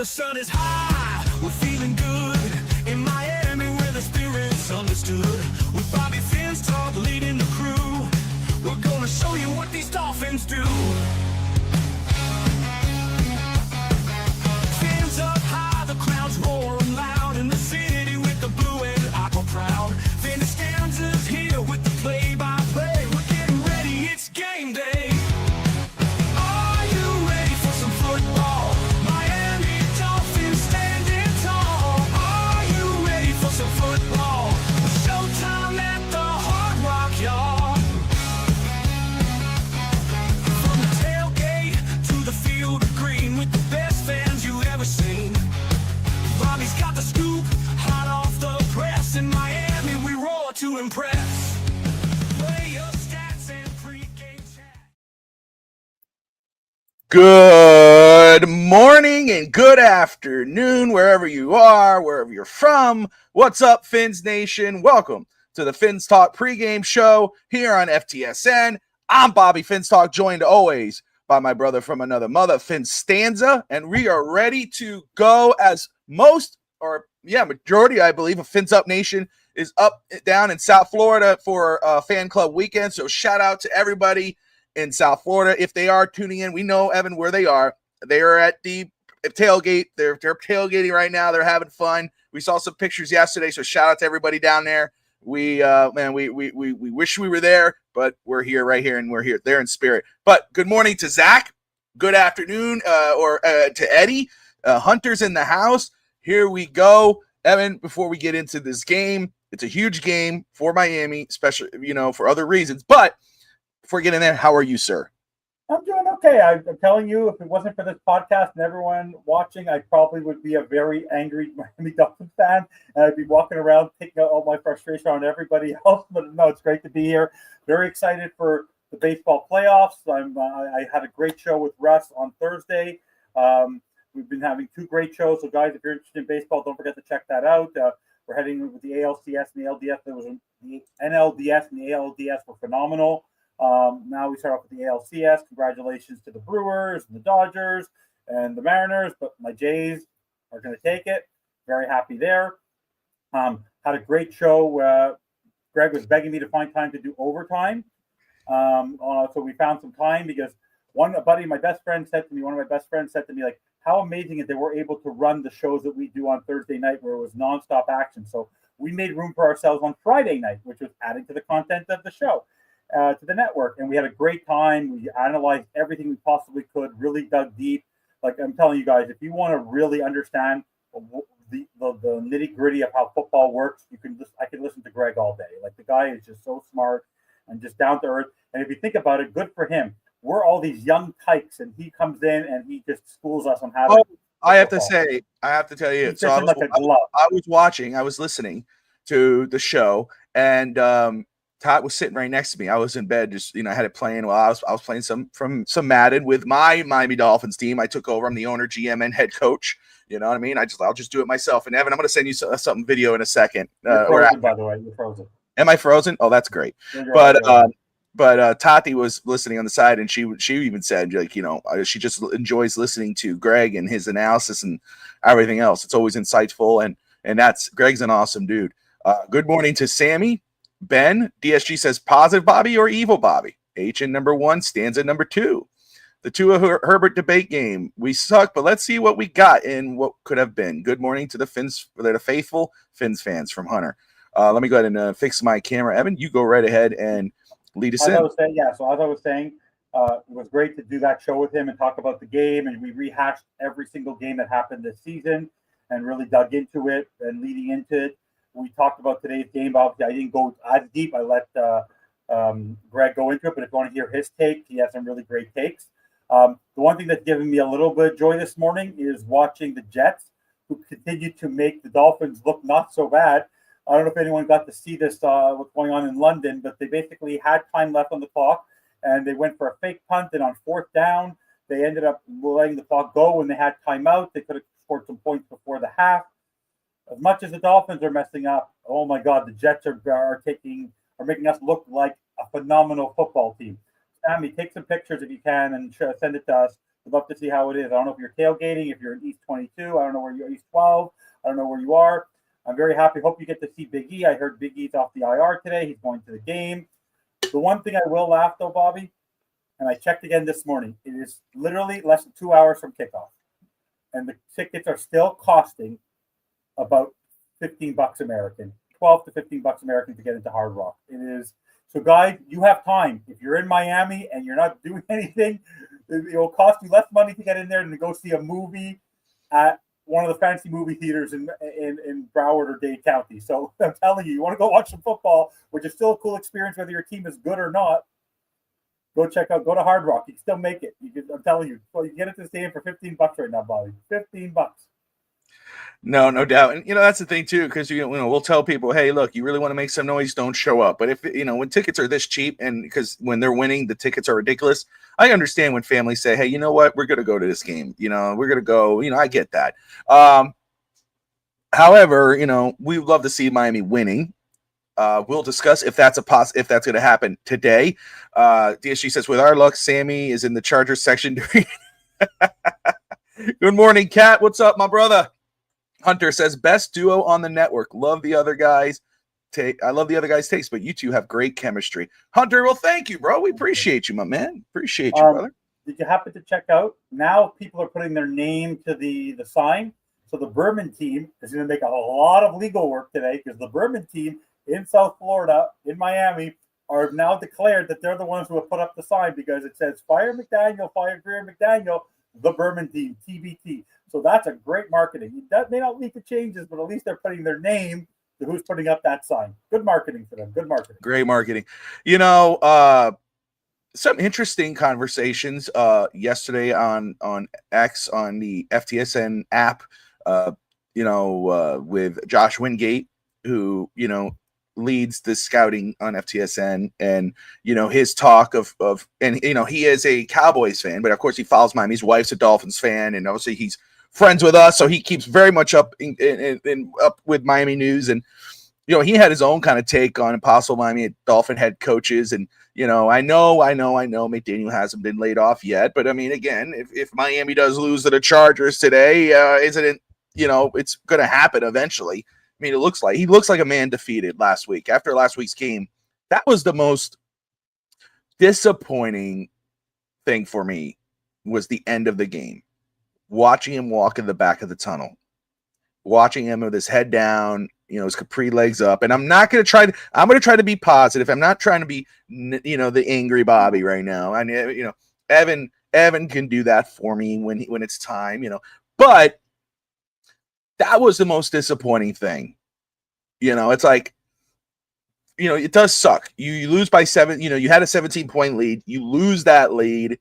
sun is high, we're feeling good. In Miami where the spirit's understood. With Bobby FinsTalk leading the crew, we're gonna show you what these Dolphins do. Fins up high, the crowds roaring loud. In the city with the blue and aqua proud. FinsTalk's here with the play-by-play. We're getting ready, it's game day. Are you ready for some football? Miami Dolphins standing tall. Are you ready for some football? Showtime at the Hard Rock Yard. From the tailgate to the field of green, with the best fans you ever seen. Bobby's got the scoop, hot off the press. In Miami we roar to impress. Play your stats and pregame chat. Good morning and good afternoon, wherever you are, wherever you're from. What's up, Fins Nation? Welcome to the FinsTalk pregame show here on FTSN. I'm Bobby FinsTalk, joined always by my brother from another mother, Finstanza, and we are ready to go. As majority, I believe, of Fins Up Nation is up down in South Florida for fan club weekend. So shout out to everybody in South Florida. If they are tuning in, we know, Evan, where they are. They are at the tailgate. They're tailgating right now. They're having fun. We saw some pictures yesterday, so shout out to everybody down there. We wish we were there, but we're here, right here, and we're here. They're in spirit. But good morning to Zach. Good afternoon, to Eddie. Hunter's in the house. Here we go, Evan. Before we get into this game, it's a huge game for Miami, especially for other reasons. But before we get in there, how are you, sir? I'm doing okay. I'm telling you, if it wasn't for this podcast and everyone watching, I probably would be a very angry Miami Dolphins fan, and I'd be walking around taking out all my frustration on everybody else. But no, it's great to be here. Very excited for the baseball playoffs. I had a great show with Russ on Thursday. We've been having two great shows. So, guys, if you're interested in baseball, don't forget to check that out. We're heading with the ALCS and the LDS. There was the NLDS and the ALDS were phenomenal. Now we start off with the ALCS. Congratulations to the Brewers and the Dodgers and the Mariners, but my Jays are going to take it. Very happy there. Had a great show. Greg was begging me to find time to do overtime. So we found some time because one of my best friend said to me, like, how amazing that they were able to run the shows that we do on Thursday night where it was nonstop action. So we made room for ourselves on Friday night, which was adding to the content of the show. To the network, and we had a great time. We analyzed everything we possibly could, really dug deep. Like I'm telling you guys, if you want to really understand the nitty-gritty of how football works, I can listen to Greg all day. Like, the guy is just so smart and just down to earth. And if you think about it, good for him. We're all these young tykes, and he comes in and he just schools us on how to. I have to tell you. So I was listening to the show, and Todd was sitting right next to me. I was in bed, just I had it playing while I was playing some Madden with my Miami Dolphins team. I took over. I'm the owner, GM, and head coach. You know what I mean? I'll just do it myself. And Evan, I'm going to send you something video in a second. You're frozen, by the way. You're frozen. Am I frozen? Oh, that's great. But Tati was listening on the side, and she even said, like, she just enjoys listening to Greg and his analysis and everything else. It's always insightful, and that's Greg's an awesome dude. Good morning to Sammy. Ben, DSG says positive Bobby or evil Bobby. H in number 1, Stanza number 2. The Tua Herbert debate game. We suck, but let's see what we got in what could have been. Good morning to the faithful Fins fans from Hunter. Let me go ahead and fix my camera. Evan, you go right ahead and lead us in. As I was saying, it was great to do that show with him and talk about the game, and we rehashed every single game that happened this season and really dug into it and leading into it. We talked about today's game. Obviously, I didn't go as deep. I let Greg go into it, but if you want to hear his take, he has some really great takes. The one thing that's given me a little bit of joy this morning is watching the Jets, who continue to make the Dolphins look not so bad. I don't know if anyone got to see this, what's going on in London, but they basically had time left on the clock, and they went for a fake punt, and on 4th down, they ended up letting the clock go when they had timeout. They could have scored some points before the half. As much as the Dolphins are messing up, oh my God, the Jets are making us look like a phenomenal football team. Sammy, take some pictures if you can and send it to us. We'd love to see how it is. I don't know if you're tailgating, if you're in East 22. I don't know where you're, East 12. I don't know where you are. I'm very happy. Hope you get to see Big E. I heard Big E's off the IR today. He's going to the game. The one thing I will laugh, though, Bobby, and I checked again this morning, it is literally less than 2 hours from kickoff. And the tickets are still costing about $15 American, 12 to $15 American to get into Hard Rock. It is. So, guys, you have time. If you're in Miami and you're not doing anything, it will cost you less money to get in there than to go see a movie at one of the fancy movie theaters in Broward or Dade County. So I'm telling you, you want to go watch some football, which is still a cool experience, whether your team is good or not. Go to Hard Rock. You can still make it. I'm telling you. So you get it to stay in for $15 right now, Bobby. $15. No doubt. And, that's the thing, too, because, we'll tell people, hey, look, you really want to make some noise, don't show up. But if, when tickets are this cheap and because when they're winning, the tickets are ridiculous. I understand when families say, hey, you know what, we're going to go to this game. We're going to go, I get that. However, we would love to see Miami winning. We'll discuss if that's if that's going to happen today. DSG says, with our luck, Sammy is in the Chargers section. Good morning, Kat. What's up, my brother? Hunter says, best duo on the network. Love the other guys. I love the other guys' takes, but you two have great chemistry. Hunter, well, thank you, bro. We appreciate you, my man. Appreciate you, brother. Did you happen to check out? Now people are putting their name to the sign. So the Berman team is going to make a lot of legal work today because the Berman team in South Florida, in Miami, are now declared that they're the ones who have put up the sign because it says fire McDaniel, fire Greer McDaniel, the Berman team, TBT. So that's a great marketing. That may not lead to changes, but at least they're putting their name to who's putting up that sign. Good marketing for them. Good marketing. Great marketing. Some interesting conversations yesterday on X on the FTSN app, with Josh Wingate, who, leads the scouting on FTSN, and his talk of he is a Cowboys fan, but of course he follows Miami. His wife's a Dolphins fan, and obviously he's friends with us, so he keeps very much up up with Miami news. And he had his own kind of take on possible Miami Dolphin head coaches. And I know McDaniel hasn't been laid off yet, but I mean, again, if Miami does lose to the Chargers today, isn't it? It's going to happen eventually. I mean, he looks like a man defeated last week. After last week's game, that was the most disappointing thing for me, was the end of the game. Watching him walk in the back of the tunnel, watching him with his head down, his capri legs up. And I'm going to try to be positive. I'm not trying to be, the angry Bobby right now. And, Evan can do that for me when it's time, but that was the most disappointing thing. It's like, it does suck. You lose by 7, you had a 17-point lead. You lose that lead.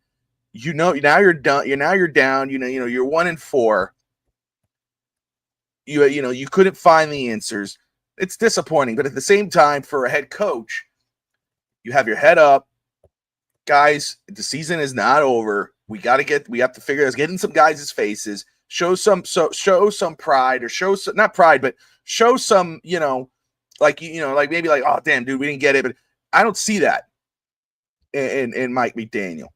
Now you're done. You're down. You're 1-4. You couldn't find the answers. It's disappointing, but at the same time, for a head coach, you have your head up, guys. The season is not over. We have to figure out getting some guys' faces. Show some pride, or not pride, but show some, like maybe like, oh damn, dude, we didn't get it. But I don't see that in Mike McDaniel.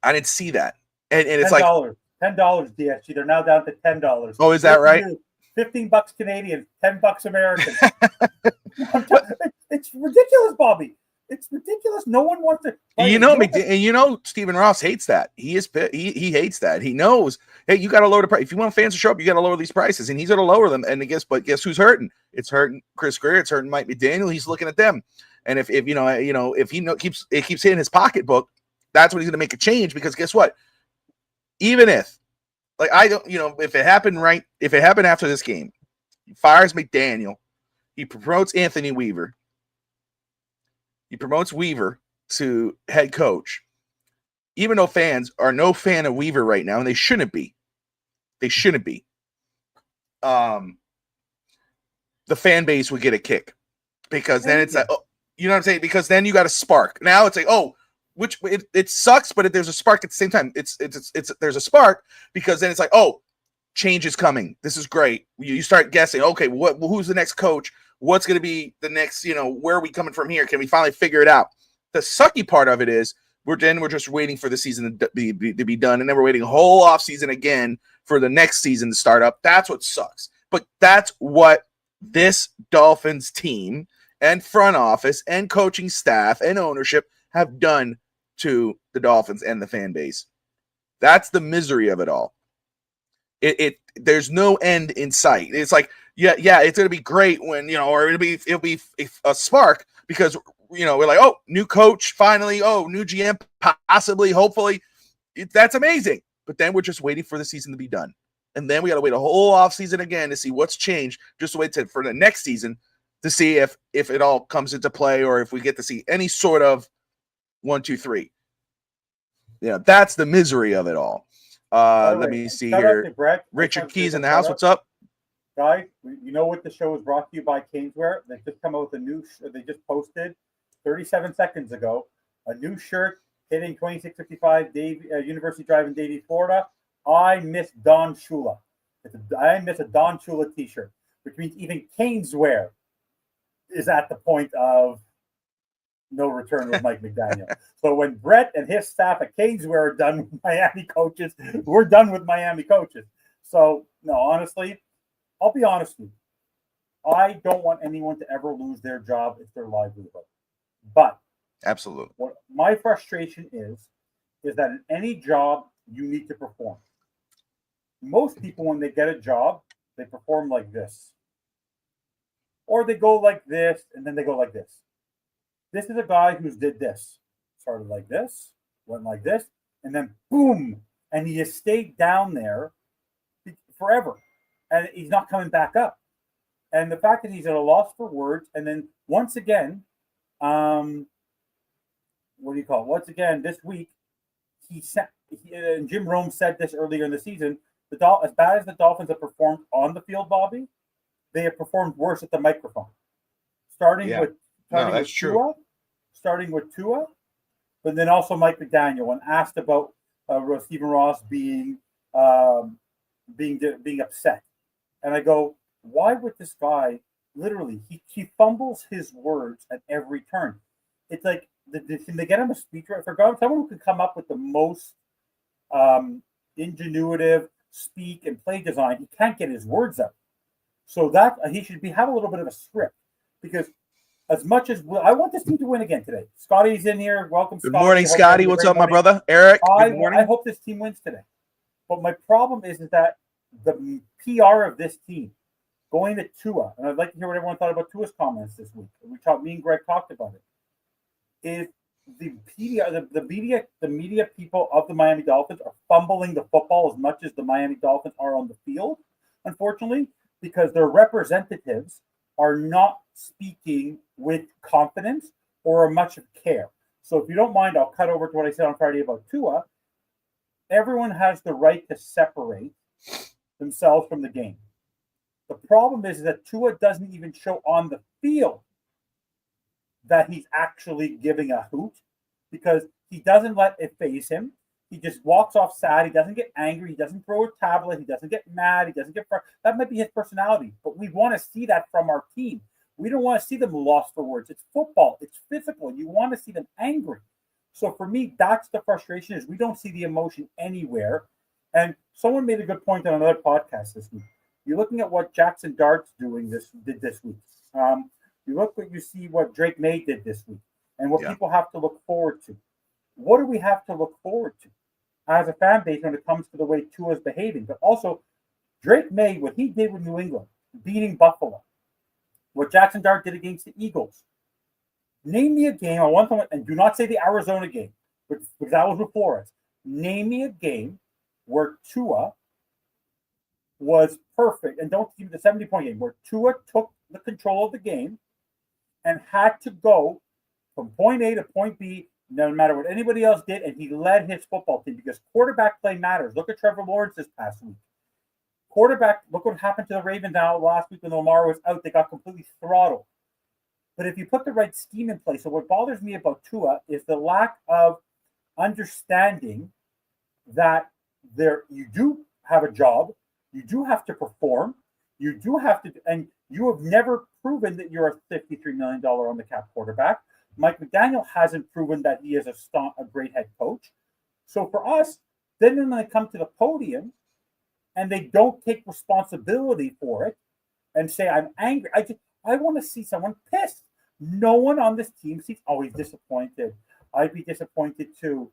I didn't see that, and it's like $10, DSG. They're now down to $10. Oh, is that right? $15 Canadian, $10 American. It's ridiculous, Bobby. It's ridiculous. No one wants to. Stephen Ross hates that. He hates that. He knows. Hey, you got to lower the price. If you want fans to show up, you got to lower these prices, and he's going to lower them. And guess who's hurting? It's hurting Chris Greer. It's hurting Mike McDaniel. He's looking at them. And if he keeps hitting his pocketbook, that's when he's going to make a change. Because guess what? Even if, if it happened after this game, he fires McDaniel, he promotes Anthony Weaver. He promotes Weaver to head coach, even though fans are no fan of Weaver right now, and they shouldn't be. The fan base would get a kick, because then it's like, oh, you know what I'm saying? Because then you got a spark. Now it's like, oh, it sucks, but there's a spark at the same time. There's a spark, because then it's like, oh, change is coming. This is great. You start guessing. Okay, who's the next coach? What's going to be the next, where are we coming from here? Can we finally figure it out? The sucky part of it is we're just waiting for the season to be done, and then we're waiting a whole off season again for the next season to start up. That's what sucks. But that's what this Dolphins team and front office and coaching staff and ownership have done to the Dolphins and the fan base. That's the misery of it all. There's no end in sight. It's like, yeah, it's gonna be great when, or it'll be a spark because we're like, oh, new coach finally, oh, new GM possibly, hopefully. That's amazing. But then we're just waiting for the season to be done. And then we got to wait a whole offseason again to see what's changed, just to wait for the next season to see if it all comes into play or if we get to see any sort of 1, 2, 3. Yeah, that's the misery of it all. Let me see here. Richard Keys in the house. What's up? Guys, you know what the show is brought to you by Caneswear? They just come out with a new they just posted 37 seconds ago a new shirt hitting 2655 University Drive in Davie, Florida. I miss Don Shula. I miss a Don Shula t-shirt, which means even Caneswear is at the point of no return with Mike McDaniel. So when Brett and his staff at Caneswear are done with Miami coaches, we're done with Miami coaches. So, no, honestly, I'll be honest with you. I don't want anyone to ever lose their job. It's their livelihood. But absolutely, what my frustration is that in any job, you need to perform. Most people, when they get a job, they perform like this. Or they go like this, and then they go like this. This is a guy who's did this. Started like this, went like this, and then boom. And he has stayed down there forever. And he's not coming back up. And the fact that he's at a loss for words, and then once again, once again, this week, Jim Rome said this earlier in the season, as bad as the Dolphins have performed on the field, Bobby, they have performed worse at the microphone. Starting with Tua, but then also Mike McDaniel, when asked about Stephen Ross being upset. And I go, why would this guy, literally, he fumbles his words at every turn. It's like, can they get him a speechwriter? For God, someone who can come up with the most ingenuitive speak and play design, he can't get his words out. So that he should have a little bit of a script, because as much as I want this team to win again today. Scotty's in here. Welcome, Scotty. Good morning, Scotty. What's up, my brother? Eric, good morning. I hope this team wins today. But my problem is that the PR of this team going to Tua, and I'd like to hear what everyone thought about Tua's comments this week. Me and Greg talked about it. Is the media people of the Miami Dolphins are fumbling the football as much as the Miami Dolphins are on the field, unfortunately, because their representatives are not speaking with confidence or much of care. So if you don't mind, I'll cut over to what I said on Friday about Tua. Everyone has the right to separate themselves from the game. The problem is that Tua doesn't even show on the field that he's actually giving a hoot, because he doesn't let it phase him. He just walks off sad. He doesn't get angry. He doesn't throw a tablet. He doesn't get mad. He doesn't get frustrated. That might be his personality, but we want to see that from our team. We don't want to see them lost for words. It's football. It's physical. You want to see them angry. So for me, that's the frustration, is we don't see the emotion anywhere. And someone made a good point on another podcast this week. You're looking at what Jackson Dart's did this week. You see what Drake May did this week, and what people have to look forward to. What do we have to look forward to as a fan base when it comes to the way Tua's behaving? But also, Drake May, what he did with New England, beating Buffalo, what Jackson Dart did against the Eagles. Name me a game, I want someone, and do not say the Arizona game, because that was before us. Name me a game where Tua was perfect, and don't give me the 70-point game, where Tua took the control of the game and had to go from point A to point B, no matter what anybody else did, and he led his football team, because quarterback play matters. Look at Trevor Lawrence this past week. Quarterback, look what happened to the Ravens now last week when Lamar was out. They got completely throttled. But if you put the right scheme in place, so what bothers me about Tua is the lack of understanding that you do have a job, you do have to perform, you do have to, and you have never proven that you're a $53 million on the cap quarterback. Mike McDaniel hasn't proven that he is a great head coach. So for us, then when they come to the podium and they don't take responsibility for it and say, I'm angry, I want to see someone pissed. No one on this team seems always disappointed. I'd be disappointed too.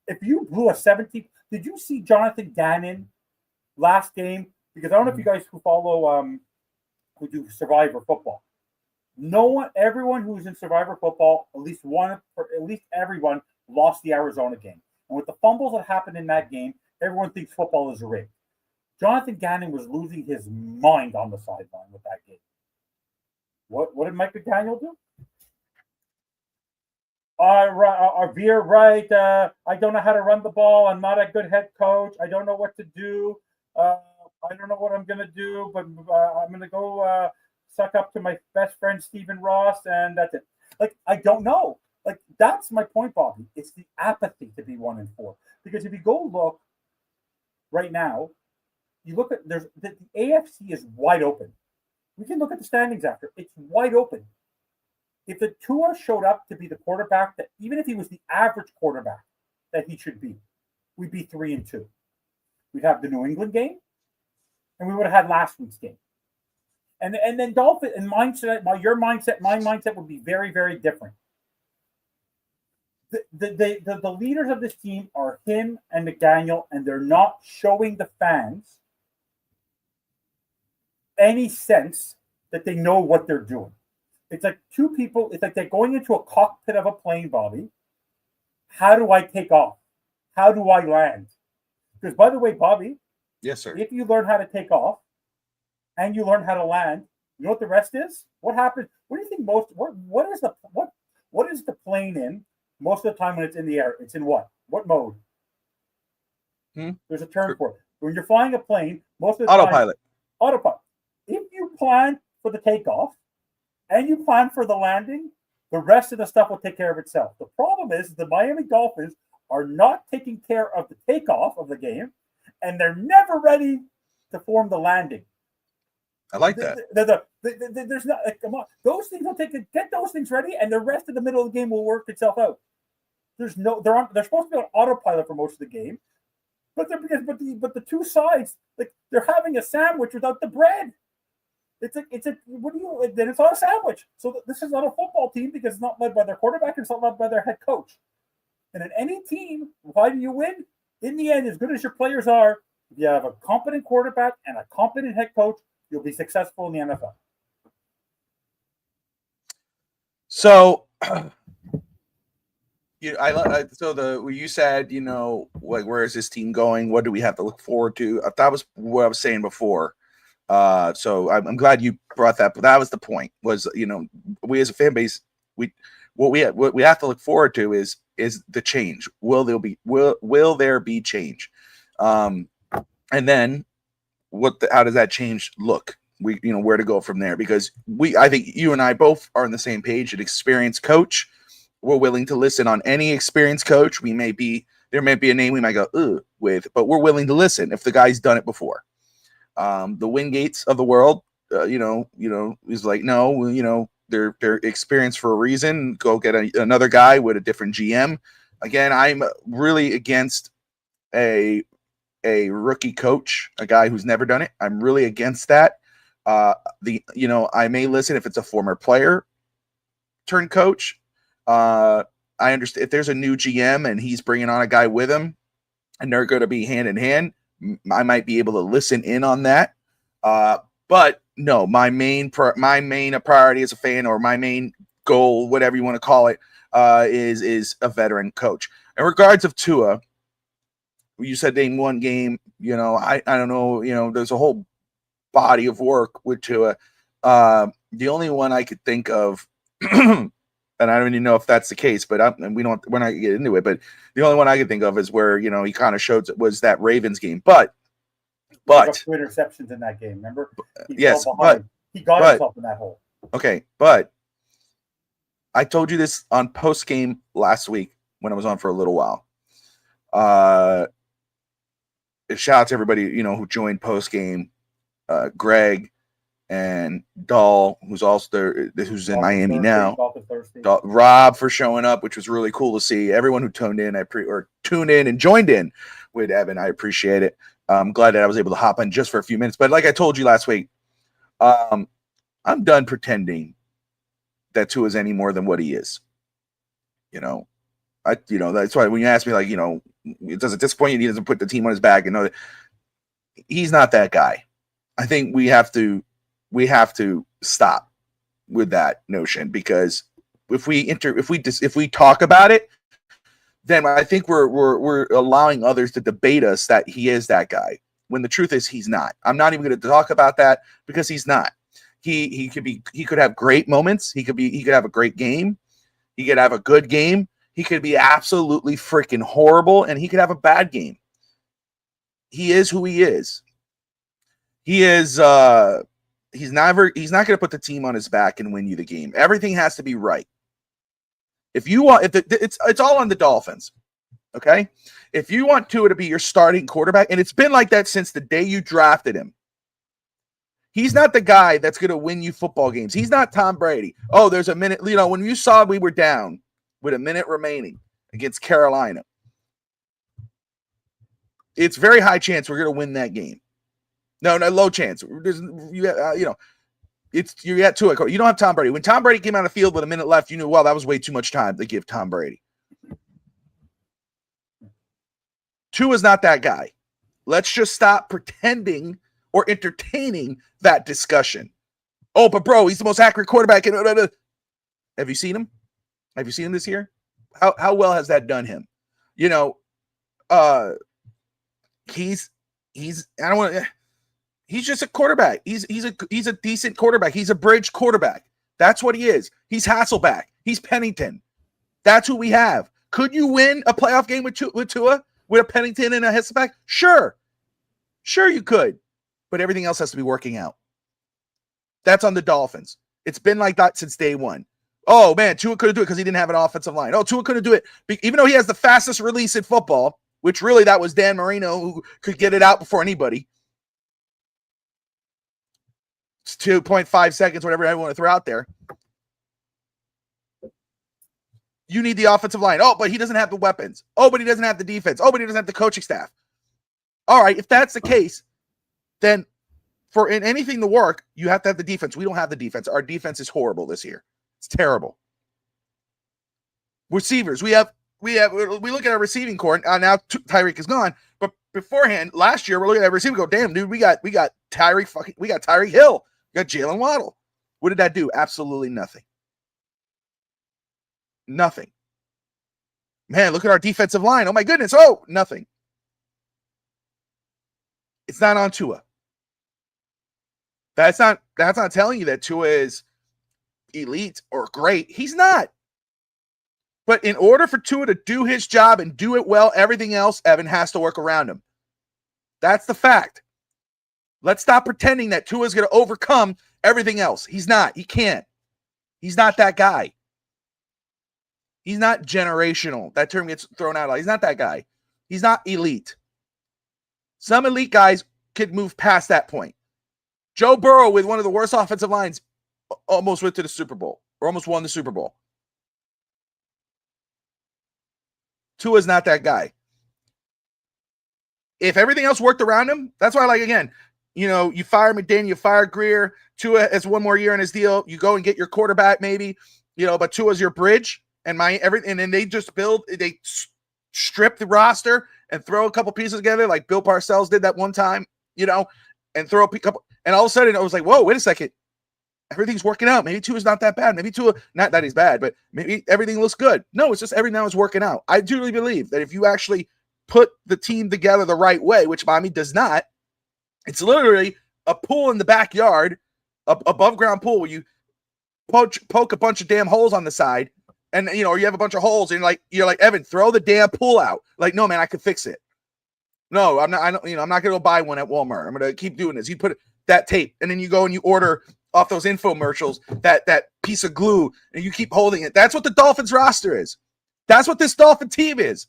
If you blew a 17, did you see Jonathan Gannon last game? Because I don't know if you guys who follow who do Survivor football. No one, everyone who's in Survivor football, at least everyone lost the Arizona game. And with the fumbles that happened in that game, everyone thinks football is rigged. Jonathan Gannon was losing his mind on the sideline with that game. What did Mike McDaniel do? Veer, right. I don't know how to run the ball. I'm not a good head coach. I don't know what to do. I don't know what I'm going to do, but I'm going to go suck up to my best friend, Stephen Ross, and that's it. Like, I don't know. Like, that's my point, Bobby. It's the apathy to be 1-4. Because if you go look right now, you look at the AFC is wide open. We can look at the standings after. It's wide open. If the Tua showed up to be the quarterback, that even if he was the average quarterback that he should be, we'd be 3-2. We'd have the New England game, and we would have had last week's game. And then Dolphins and mindset, my mindset would be very, very different. The leaders of this team are him and McDaniel, and they're not showing the fans any sense that they know what they're doing. It's like two people, it's like they're going into a cockpit of a plane, Bobby. How do I take off? How do I land? Because, by the way, Bobby, yes, sir. If you learn how to take off and you learn how to land, you know what the rest is? What happens? What do you think what is the plane in most of the time when it's in the air? It's in what? What mode? There's a term for it. When you're flying a plane, most of the autopilot. Autopilot. If you plan for the takeoff and you plan for the landing, the rest of the stuff will take care of itself. The problem is the Miami Dolphins are not taking care of the takeoff of the game, and they're never ready to form the landing. I like that. There's not, come on, those things will get those things ready, and the rest of the middle of the game will work itself out. They're supposed to be on autopilot for most of the game, but the two sides, like, they're having a sandwich without the bread. It's not a sandwich. So this is not a football team because it's not led by their quarterback and it's not led by their head coach. And in any team, why do you win? In the end, as good as your players are, if you have a competent quarterback and a competent head coach, you'll be successful in the NFL. So, you said, like, where is this team going? What do we have to look forward to? That was what I was saying before. So I'm glad you brought that, but that was the point. Was we as a fan base, what we have to look forward to is the change. Will there be change? And then how does that change look? Where to go from there? Because I think you and I both are on the same page. An experienced coach, we're willing to listen on any experienced coach. There may be a name we might go with, but we're willing to listen if the guy's done it before. The Wingates of the world, is like, no, they're experienced for a reason. Go get another guy with a different GM. Again, I'm really against a rookie coach, a guy who's never done it. I'm really against that. I may listen if it's a former player turned coach. I understand if there's a new GM and he's bringing on a guy with him and they're going to be hand in hand, I might be able to listen in on that. But no, my main priority as a fan, or my main goal, whatever you want to call it, is a veteran coach. In regards of Tua, you said name one game, I don't know, there's a whole body of work with Tua. The only one I could think of, and I don't even know if that's the case, but we're not going to get into it. But the only one I could think of is where he kind of showed was that Ravens game. But two interceptions in that game. Remember? He got himself in that hole. Okay, but I told you this on post game last week when I was on for a little while. Shout out to everybody who joined post game, Greg and Dahl, who's in Miami now. Thirsty. Rob for showing up, which was really cool to see. Everyone who tuned in, tuned in and joined in with Evan, I appreciate it. I'm glad that I was able to hop on just for a few minutes. But like I told you last week, I'm done pretending that Tua is any more than what he is. That's why when you ask me, like, does it disappoint you he doesn't put the team on his back? He's not that guy. I think we have to stop with that notion, because if we talk about it, then I think we're allowing others to debate us that he is that guy, when the truth is he's not. I'm not even going to talk about that, because he's not. He could have great moments. He could have a great game. He could have a good game. He could be absolutely freaking horrible, and he could have a bad game. He is who he is. He is he's not going to put the team on his back and win you the game. Everything has to be right. It's all on the Dolphins. Okay? If you want Tua to be your starting quarterback, and it's been like that since the day you drafted him, he's not the guy that's going to win you football games. He's not Tom Brady. Oh, there's a minute. When you saw we were down with a minute remaining against Carolina, it's very high chance we're going to win that game. No, low chance. You got Tua. You don't have Tom Brady. When Tom Brady came on the field with a minute left, you knew, well, that was way too much time to give Tom Brady. Tua's not that guy. Let's just stop pretending or entertaining that discussion. Oh, but bro, he's the most accurate quarterback. Have you seen him? Have you seen him this year? How well has that done him? He's just a quarterback. He's a decent quarterback. He's a bridge quarterback. That's what he is. He's Hasselbeck. He's Pennington. That's who we have. Could you win a playoff game with Tua with a Pennington and a Hasselbeck? Sure you could. But everything else has to be working out. That's on the Dolphins. It's been like that since day one. Oh, man, Tua couldn't do it because he didn't have an offensive line. Oh, Tua couldn't do it even though he has the fastest release in football, which really that was Dan Marino who could get it out before anybody. It's 2.5 seconds, whatever I want to throw out there. You need the offensive line. Oh, but he doesn't have the weapons. Oh, but he doesn't have the defense. Oh, but he doesn't have the coaching staff. All right, if that's the case, then for anything to work, you have to have the defense. We don't have the defense. Our defense is horrible this year. It's terrible. Receivers, we look at our receiving core. Now Tyreek is gone, but beforehand, last year we're looking at our receiver. Go, damn, dude, we got Tyreek. We got Tyreek Hill. We got Jalen Waddle. What did that do? Absolutely nothing. Nothing. Man, look at our defensive line. Oh my goodness. Oh, nothing. It's not on Tua. That's not telling you that Tua is elite or great. He's not. But in order for Tua to do his job and do it well, everything else, Evan, has to work around him. That's the fact. Let's stop pretending that Tua is going to overcome everything else. He's not. He can't. He's not that guy. He's not generational. That term gets thrown out a lot. He's not that guy. He's not elite. Some elite guys could move past that point. Joe Burrow, with one of the worst offensive lines, almost went to the Super Bowl or almost won the Super Bowl. Tua's not that guy. If everything else worked around him, that's why, you fire McDaniel, you fire Greer. Tua has one more year in his deal. You go and get your quarterback, maybe, but Tua's your bridge. And then they just they strip the roster and throw a couple pieces together, like Bill Parcells did that one time, and throw a couple. And all of a sudden, I was like, whoa, wait a second. Everything's working out. Maybe Tua's not that bad. Maybe Tua, not that he's bad, but maybe everything looks good. No, it's just everything now is working out. I truly believe that if you actually put the team together the right way, which Miami does not, it's literally a pool in the backyard, above ground pool where you poke a bunch of damn holes on the side. And, or you have a bunch of holes and you're like, Evan, throw the damn pool out. Like, no, man, I could fix it. No, I'm not going to go buy one at Walmart. I'm going to keep doing this. You put that tape and then you go and you order off those infomercials, that piece of glue, and you keep holding it. That's what the Dolphins roster is. That's what this Dolphin team is.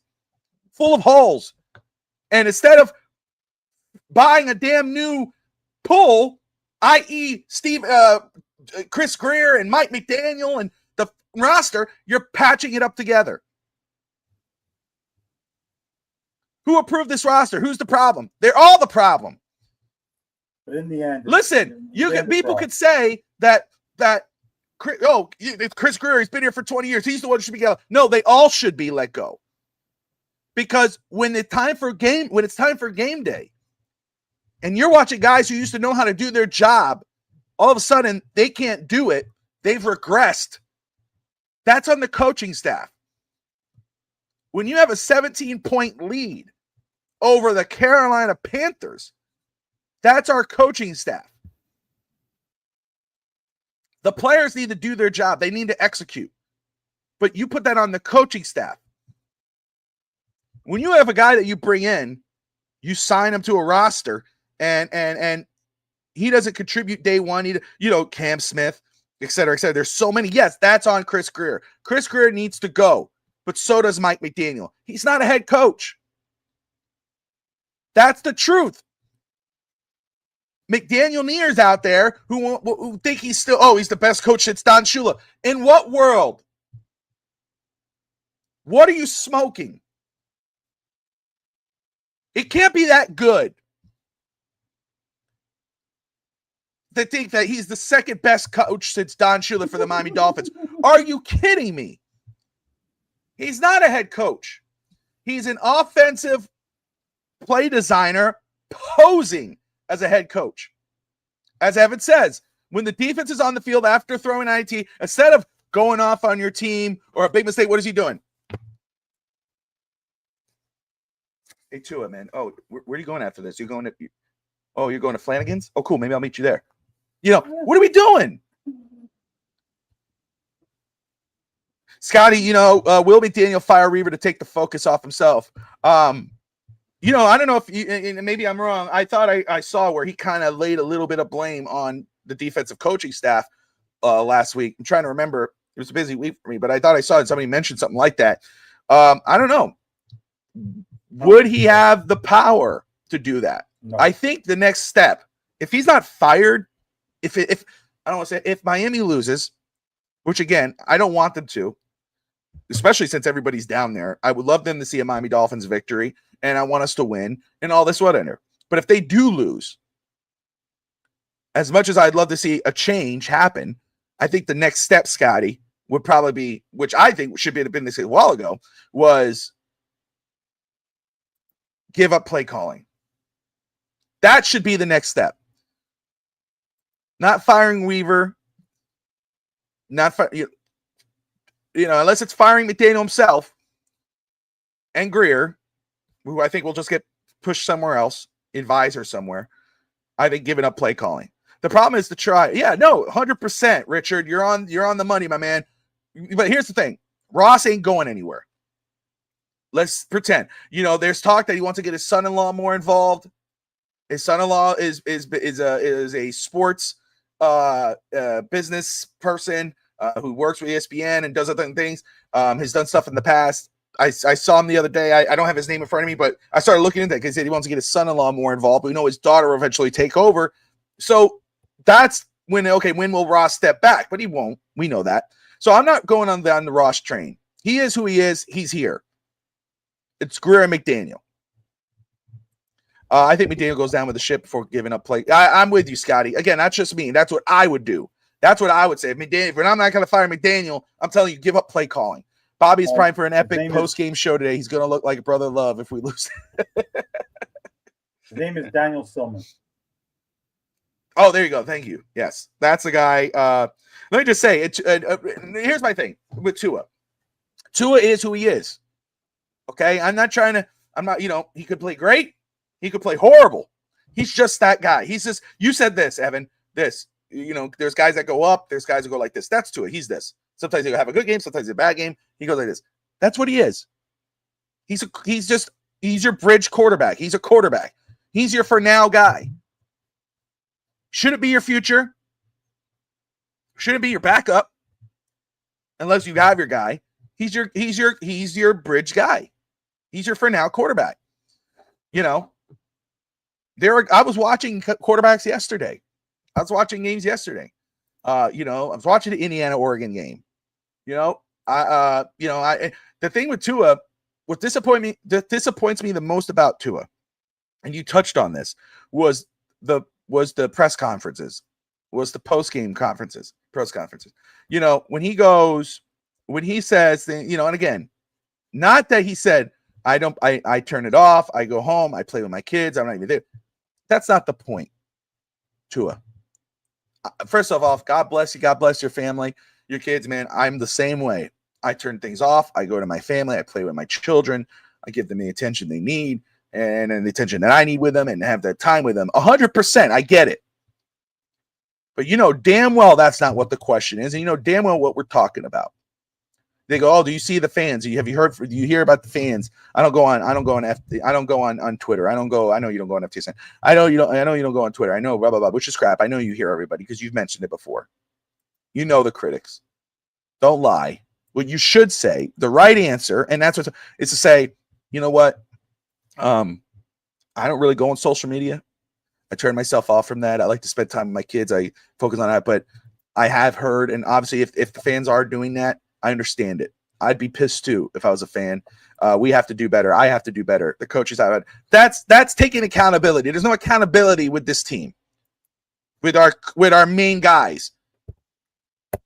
Full of holes. And instead of buying a damn new pool, i.e. Chris Greer and Mike McDaniel and the roster, you're patching it up together. Who approved this roster? Who's the problem? They're all the problem. But in the end, listen, people could say that Chris Greer, he's been here for 20 years. He's the one who should be let go. No, they all should be let go. Because when it's time for game day, and you're watching guys who used to know how to do their job, all of a sudden they can't do it. They've regressed. That's on the coaching staff. When you have a 17-point lead over the Carolina Panthers, that's our coaching staff. The players need to do their job. They need to execute. But you put that on the coaching staff. When you have a guy that you bring in, you sign him to a roster, and he doesn't contribute day one. Cam Smith, et cetera, et cetera. There's so many. Yes, that's on Chris Greer. Chris Greer needs to go, but so does Mike McDaniel. He's not a head coach. That's the truth. McDaniel Neer's out there who think he's the best coach since Don Shula. In what world? What are you smoking? It can't be that good to think that he's the second best coach since Don Shula for the Miami Dolphins. Are you kidding me? He's not a head coach. He's an offensive play designer posing as a head coach. As Evan says, when the defense is on the field after throwing IT, instead of going off on your team or a big mistake, what is he doing? Hey, Tua, man. Oh, where are you going after this? You're going to Flanagan's? Oh, cool. Maybe I'll meet you there. What are we doing? Scotty, will McDaniel fire Reaver to take the focus off himself? I don't know if maybe I'm wrong. I thought I saw where he kind of laid a little bit of blame on the defensive coaching staff last week. I'm trying to remember. It was a busy week for me, but I thought I saw somebody mention something like that. I don't know. Would he have the power to do that? No. I think the next step, if he's not fired, if Miami loses, which again, I don't want them to, especially since everybody's down there. I would love them to see a Miami Dolphins victory, and I want us to win and all this whatever. But if they do lose, as much as I'd love to see a change happen, I think the next step, Scotty, would probably be, which I think should have been this a while ago, was give up play calling. That should be the next step. Not firing Weaver. Unless it's firing McDaniel himself and Greer, who I think will just get pushed somewhere else, advisor somewhere. I think giving up play calling. The problem is to try. Yeah, no, 100%, Richard. You're on the money, my man. But here's the thing. Ross ain't going anywhere. Let's pretend. There's talk that he wants to get his son-in-law more involved. His son-in-law is a sports business person who works with ESPN and does other things. Has done stuff in the past. I saw him the other day. I don't have his name in front of me, but I started looking into that because he said he wants to get his son-in-law more involved. But we know his daughter will eventually take over. So that's when will Ross step back? But he won't. We know that. So I'm not going on the Ross train. He is who he is. He's here. It's Greer and McDaniel. I think McDaniel goes down with the ship before giving up play. I'm with you, Scotty. Again, that's just me. That's what I would do. That's what I would say. If I'm not going to fire McDaniel, I'm telling you, give up play calling. Bobby's primed for an epic post-game show today. He's going to look like a brother love if we lose. His name is Daniel Silman. Oh, there you go. Thank you. Yes, that's the guy. Let me just say, here's my thing with Tua. Tua is who he is. Okay? He could play great. He could play horrible. He's just that guy. He's just, you said this, Evan, there's guys that go up. There's guys that go like this. That's Tua. He's this. Sometimes he'll have a good game. Sometimes a bad game. He goes like this. That's what he is. He's your bridge quarterback. He's a quarterback. He's your for now guy. Shouldn't be your future. Shouldn't be your backup. Unless you have your guy. He's your bridge guy. He's your for now quarterback. I was watching quarterbacks yesterday. I was watching games yesterday. I was watching the Indiana-Oregon game. The thing with Tua, what disappoints me the most about Tua, and you touched on this, was the press conferences, was the post-game press conferences. When he says, and again, not that he said, I turn it off, I go home, I play with my kids, I'm not even there. That's not the point, Tua. First of all, God bless you, God bless your family, your kids, man. I'm the same way. I turn things off, I go to my family, I play with my children, I give them the attention they need, and the attention that I need with them, and have that time with them. 100%, I get it. But damn well that's not what the question is, and damn well what we're talking about. They go, oh, do you see the fans? Do you hear about the fans? I don't go on Twitter. I know you don't go on FTSN. I know you don't go on Twitter. I know blah blah blah, which is crap. I know you hear everybody because you've mentioned it before. You know the critics. Don't lie. What you should say, the right answer, and that's what is to say, you know what? I don't really go on social media. I turn myself off from that. I like to spend time with my kids. I focus on that. But I have heard, and obviously if the fans are doing that, I understand it. I'd be pissed too if I was a fan. We have to do better. I have to do better. The coaches have. That's taking accountability. There's no accountability with this team. With our main guys.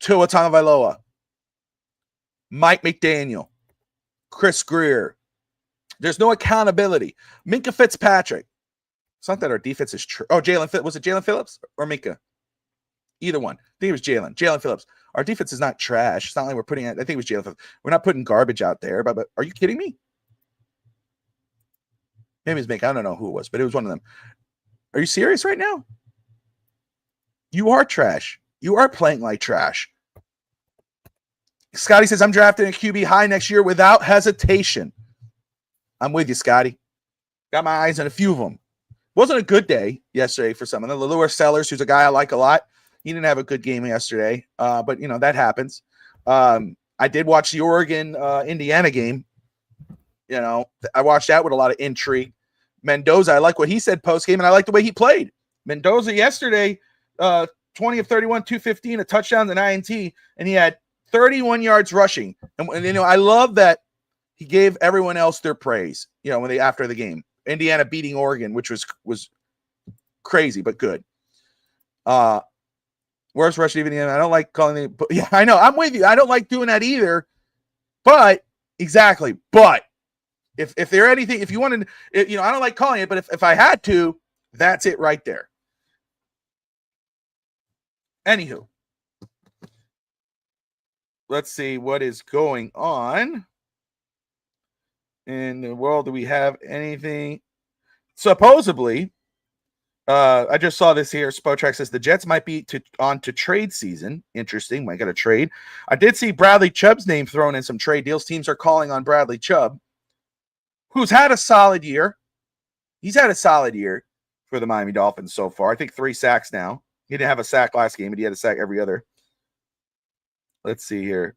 Tua Tagovailoa, Mike McDaniel, Chris Greer. There's no accountability. Minka Fitzpatrick. It's not that our defense is true. Oh, was it Jalen Phillips or Minka? Either one. I think it was Jalen. Jalen Phillips. Our defense is not trash. It's not like we're putting it. I think it was Jalen Phillips. We're not putting garbage out there. But are you kidding me? Maybe it's Minka. I don't know who it was, but it was one of them. Are you serious right now? You are trash. You are playing like trash. Scotty says, I'm drafting a QB high next year without hesitation. I'm with you, Scotty. Got my eyes on a few of them. Wasn't a good day yesterday for some of them. Lewis Sellers, who's a guy I like a lot. He didn't have a good game yesterday, but, that happens. I did watch the Oregon-Indiana game. I watched that with a lot of intrigue. Mendoza, I like what he said post-game, and I like the way he played. Mendoza yesterday, 20 of 31, 215, a touchdown, an INT, and he had 31 yards rushing. And I love that he gave everyone else their praise, after the game. Indiana beating Oregon, which was crazy, but good. Worst rush even. I don't like calling it. But yeah, I know. I'm with you. I don't like doing that either. But exactly. But if there anything, if you wanted, I don't like calling it. But if I had to, that's it right there. Anywho, let's see what is going on in the world. Do we have anything? Supposedly, I just saw this here. Spotrac says the Jets might be on to trade season. Interesting. Might get a trade. I did see Bradley Chubb's name thrown in some trade deals. Teams are calling on Bradley Chubb, who's had a solid year. He's had a solid year for the Miami Dolphins so far. I think 3 sacks now. He didn't have a sack last game, but he had a sack every other. Let's see here.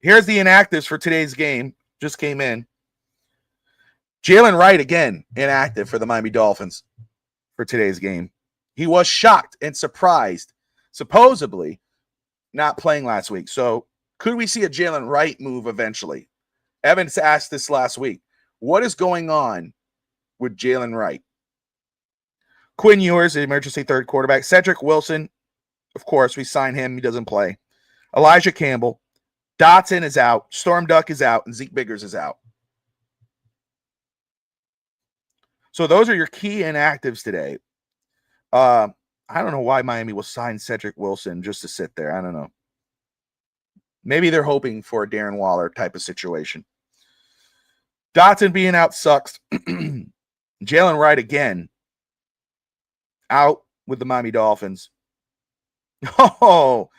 Here's the inactives for today's game. Just came in. Jalen Wright again inactive for the Miami Dolphins for today's game. He was shocked and surprised, supposedly not playing last week. So could we see a Jalen Wright move eventually? Evans asked this last week. What is going on with Jalen Wright? Quinn Ewers, the emergency third quarterback. Cedric Wilson, of course, we signed him. He doesn't play. Elijah Campbell. Dotson is out. Storm Duck is out. And Zeke Biggers is out. So those are your key inactives today. I don't know why Miami will sign Cedric Wilson just to sit there. I don't know. Maybe they're hoping for a Darren Waller type of situation. Dotson being out sucks. Jalen Wright again out with the Miami Dolphins. Oh,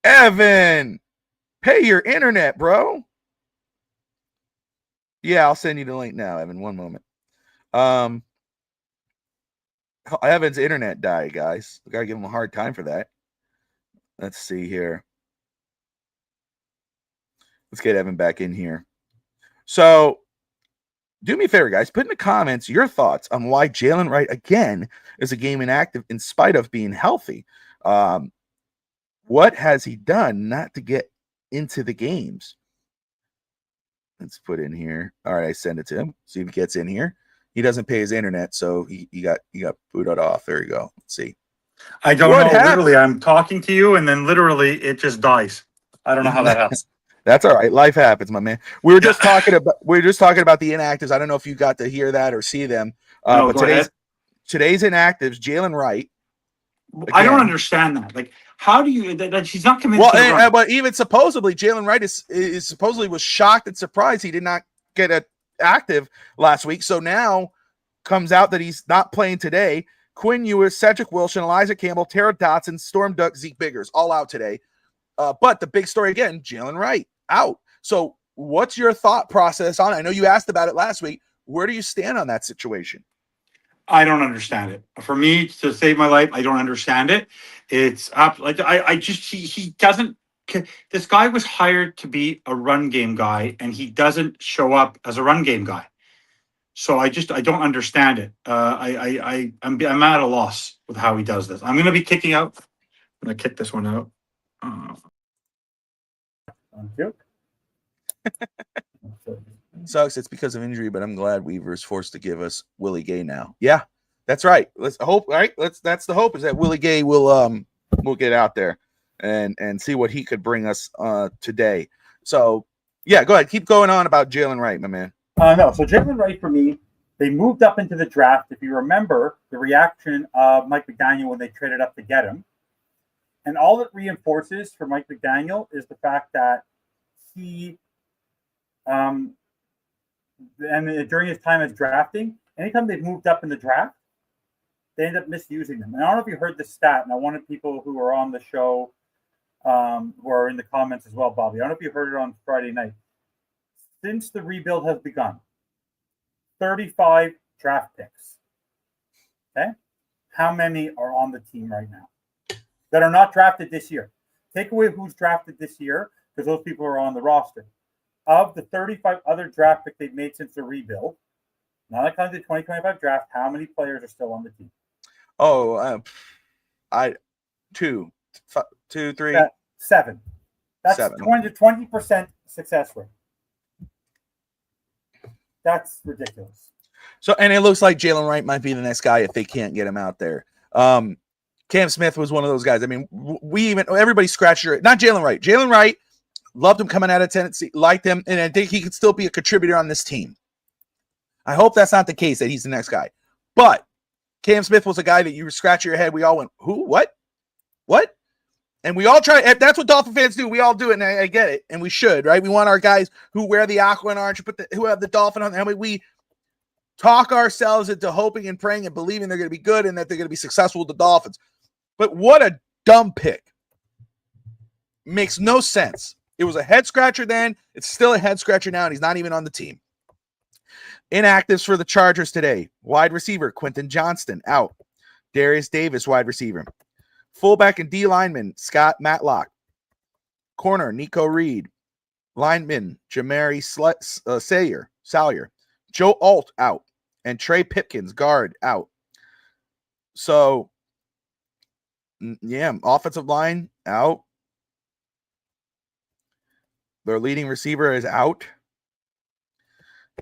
Evan, pay your internet, bro. Yeah, I'll send you the link now, Evan. One moment. Evan's internet died, guys. We gotta give him a hard time for that. Let's see here. Let's get Evan back in here. So do me a favor, guys. Put in the comments your thoughts on why Jalen Wright again is a game inactive in spite of being healthy. What has he done not to get into the games? Let's put in here. All right, I send it to him. See if he gets in here. He doesn't pay his internet, so he got booted off. There you go. Let's see. I don't What know. happened? Literally, I'm talking to you, and then literally it just dies. I don't know how that happens. That's all right. Life happens, my man. We were just talking about the inactives. I don't know if you got to hear that or see them. No, But today's inactives, Jalen Wright. I don't understand that. Like, how do you that she's not committed Well, to the run? but even supposedly Jalen Wright is supposedly was shocked and surprised he did not get an active last week. So now comes out that he's not playing today. Quinn Ewers, Cedric Wilson, Elijah Campbell, Tara Dotson, Storm Duck, Zeke Biggers, all out today. But the big story again, Jalen Wright out. So what's your thought process on it? I know you asked about it last week. Where do you stand on that situation? I don't understand it. For me to save my life, I don't understand it. It's up like I just he doesn't. This guy was hired to be a run game guy, and he doesn't show up as a run game guy. So I don't understand it. I'm at a loss with how he does this. I'm going to be kicking out. I'm going to kick this one out. Thank you. Sucks. It's because of injury, but I'm glad Weaver's forced to give us Willie Gay now. Yeah, that's right. Let's hope. Right. That's the hope is that Willie Gay will get out there and see what he could bring us today. So yeah, go ahead. Keep going on about Jalen Wright, my man. No, so Jalen Wright for me, they moved up into the draft. If you remember the reaction of Mike McDaniel when they traded up to get him, and all it reinforces for Mike McDaniel is the fact that he, and during his time as drafting, anytime they've moved up in the draft, they end up misusing them. And I don't know if you heard the stat, and I wanted people who are on the show, who are in the comments as well, Bobby. I don't know if you heard it on Friday night. Since the rebuild has begun, 35 draft picks. Okay? How many are on the team right now that are not drafted this year? Take away who's drafted this year, because those people are on the roster. Of the 35 other draft picks they've made since the rebuild, not according to the 2025 draft, how many players are still on the team? Oh, two, three, 7. That's 7. 20% success rate. That's ridiculous. So, and it looks like Jalen Wright might be the next guy if they can't get him out there. Cam Smith was one of those guys. I mean, everybody scratched your, not Jalen Wright. Jalen Wright, loved him coming out of Tennessee, liked him, and I think he could still be a contributor on this team. I hope that's not the case, that he's the next guy. But Cam Smith was a guy that you scratch your head. We all went, who? What? And we all try. That's what Dolphin fans do. We all do it, and I get it, and we should, right? We want our guys who wear the aqua and orange, who have the Dolphin on. And we talk ourselves into hoping and praying and believing they're going to be good and that they're going to be successful with the Dolphins. But what a dumb pick. Makes no sense. It was a head scratcher then. It's still a head scratcher now, and he's not even on the team. Inactives for the Chargers today. Wide receiver, Quentin Johnston, out. Darius Davis, wide receiver. Fullback and D lineman, Scott Matlock. Corner, Nico Reed. Lineman, Jamari Salyer. Joe Alt, out. And Trey Pipkins, guard, out. So, yeah, offensive line, out. Their leading receiver is out.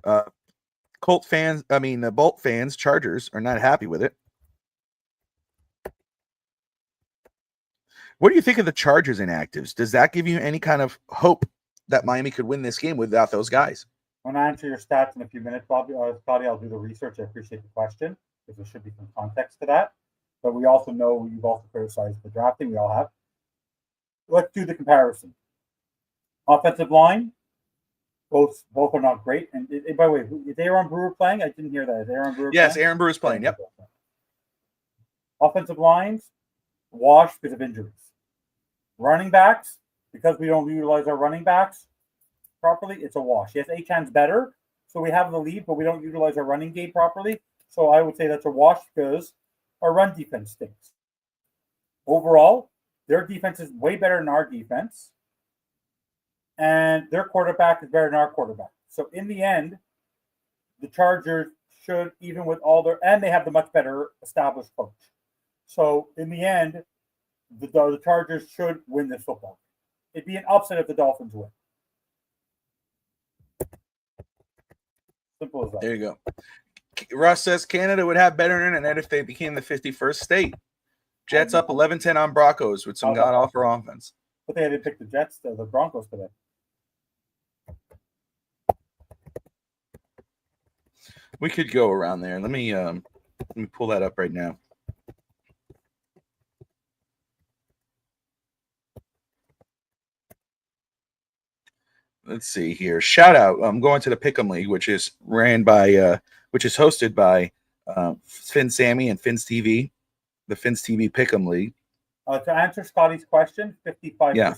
Bolt fans, Chargers, are not happy with it. What do you think of the Chargers inactives? Does that give you any kind of hope that Miami could win this game without those guys? I'm going to answer your stats in a few minutes, Bobby. Scotty, I'll do the research. I appreciate the question because there should be some context to that. But we also know you've also criticized the drafting. We all have. Let's do the comparison. Offensive line, both are not great. And by the way, is Aaron Brewer playing? I didn't hear that. Is Aaron Brewer Yes, playing? Aaron Brewer's playing. Yep. Offensive lines, washed because of injuries. Running backs, because we don't utilize our running backs properly, it's a wash. Yes, Achan's better, so we have the lead, but we don't utilize our running game properly. So I would say that's a wash because our run defense stinks. Overall, their defense is way better than our defense, and their quarterback is better than our quarterback. So in the end, the Chargers should, even with all their, and they have the much better established coach. So in the end, the Chargers should win this football. It'd be an upset if the Dolphins win. Simple as that. There you go. Russ says Canada would have better internet if they became the 51st state. Jets up 11-10 on Broncos with some god-awful offense. But they had to pick the Jets, the Broncos today. We could go around there. Let me pull that up right now. Let's see here. Shout out. I'm going to the Pick'em League, which is hosted by Finn Sammy and Fins TV, the Fins TV Pick'em League. To answer Scotty's question, 55%. Yeah.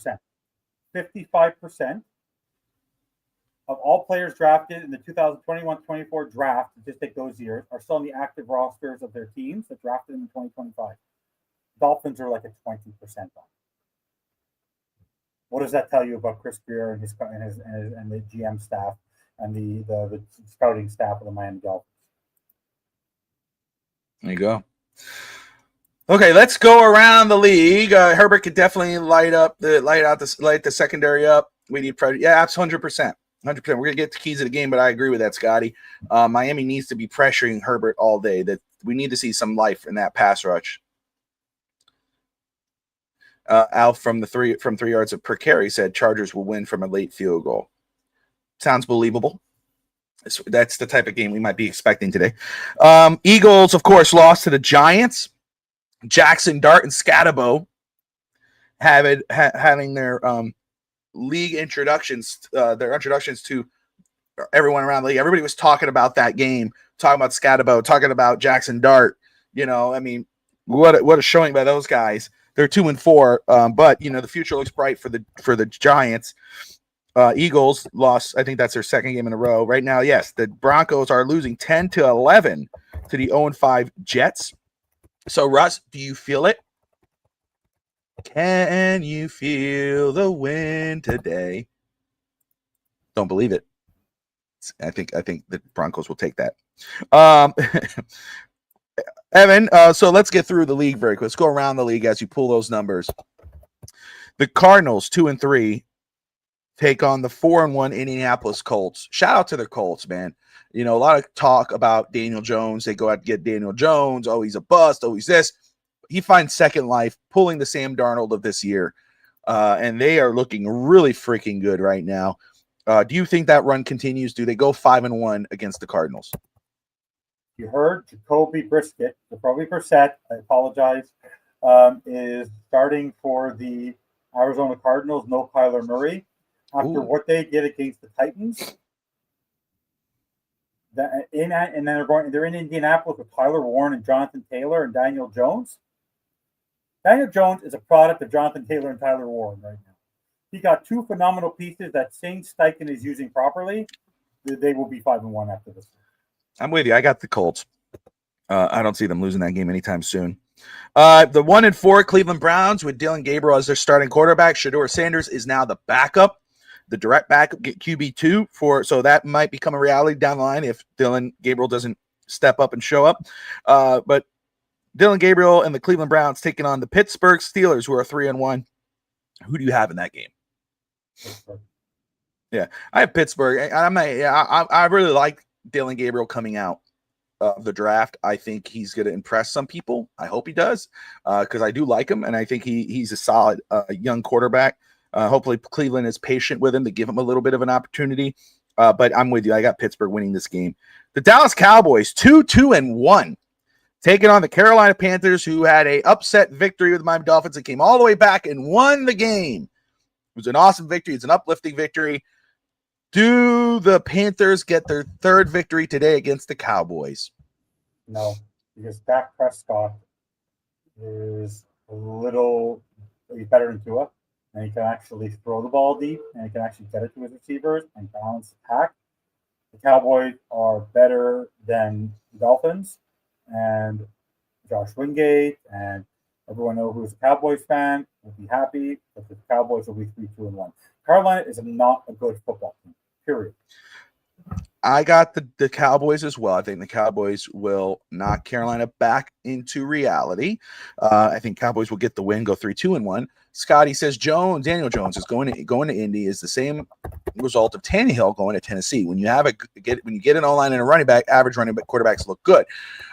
55% of all players drafted in the 2021-24 draft, just take those years, are still in the active rosters of their teams that drafted in 2025. Dolphins are like a 20% off. What does that tell you about Chris Greer and the GM staff and the scouting staff of the Miami Dolphins? There you go. Okay, let's go around the league. Herbert could definitely light the secondary up. We need pressure. Yeah, that's 100%. 100%. We're gonna get the keys of the game, but I agree with that, Scotty. Miami needs to be pressuring Herbert all day. That we need to see some life in that pass rush. Al from 3 yards per carry said Chargers will win from a late field goal. Sounds believable. That's the type of game we might be expecting today. Eagles, of course, lost to the Giants. Jackson Dart and Scatabo having their league introductions, their introductions to everyone around the league. Everybody was talking about that game, talking about Scatabo, talking about Jackson Dart. I mean, what a showing by those guys. They're 2-4, but the future looks bright for the Giants. Eagles lost. I think that's their second game in a row. Right now, yes, the Broncos are losing 10-11 to the 0-5 Jets. So, Russ, do you feel it? Can you feel the wind today? Don't believe it. I think the Broncos will take that. Evan, so let's get through the league very quick. Let's go around the league as you pull those numbers. The Cardinals, 2-3, take on the 4-1 Indianapolis Colts. Shout out to the Colts, man. A lot of talk about Daniel Jones. They go out and get Daniel Jones. Oh, he's a bust. Oh, he's this. He finds second life, pulling the Sam Darnold of this year. And they are looking really freaking good right now. Do you think that run continues? Do they go 5-1 against the Cardinals? You heard Jacoby Brissett, probably Brissett, I apologize, is starting for the Arizona Cardinals. No Kyler Murray. After what they did against the Titans. And then they're in Indianapolis with Tyler Warren and Jonathan Taylor and Daniel Jones. Daniel Jones is a product of Jonathan Taylor and Tyler Warren right now. He got two phenomenal pieces that Shane Steichen is using properly. They will be 5-1 after this. I'm with you. I got the Colts. I don't see them losing that game anytime soon. The 1-4 Cleveland Browns with Dylan Gabriel as their starting quarterback. Shedeur Sanders is now the backup. The direct backup, get QB2 so that might become a reality down the line if Dylan Gabriel doesn't step up and show up. But Dylan Gabriel and the Cleveland Browns taking on the Pittsburgh Steelers, who are 3-1. Who do you have in that game? Pittsburgh. Yeah, I have Pittsburgh. I really like Dylan Gabriel coming out of the draft. I think he's going to impress some people. I hope he does because I do like him, and I think he's a solid young quarterback. Hopefully Cleveland is patient with him to give him a little bit of an opportunity. But I'm with you. I got Pittsburgh winning this game. The Dallas Cowboys, 2-1, taking on the Carolina Panthers, who had a upset victory with the Miami Dolphins and came all the way back and won the game. It was an awesome victory. It's an uplifting victory. Do the Panthers get their third victory today against the Cowboys? No, because Dak Prescott is he's better than Tua. And he can actually throw the ball deep, and he can actually get it to his receivers and balance attack. The Cowboys are better than the Dolphins, and Josh Wingate, and everyone who's a Cowboys fan will be happy that the Cowboys will be 3-2-1. Carolina is not a good football team, period. I got the Cowboys as well. I think the Cowboys will knock Carolina back into reality. I think Cowboys will get the win, go 3-2-1. Scotty says Daniel Jones is going to Indy is the same result of Tannehill going to Tennessee. When you get an O-line and a running back, average running back quarterbacks look good.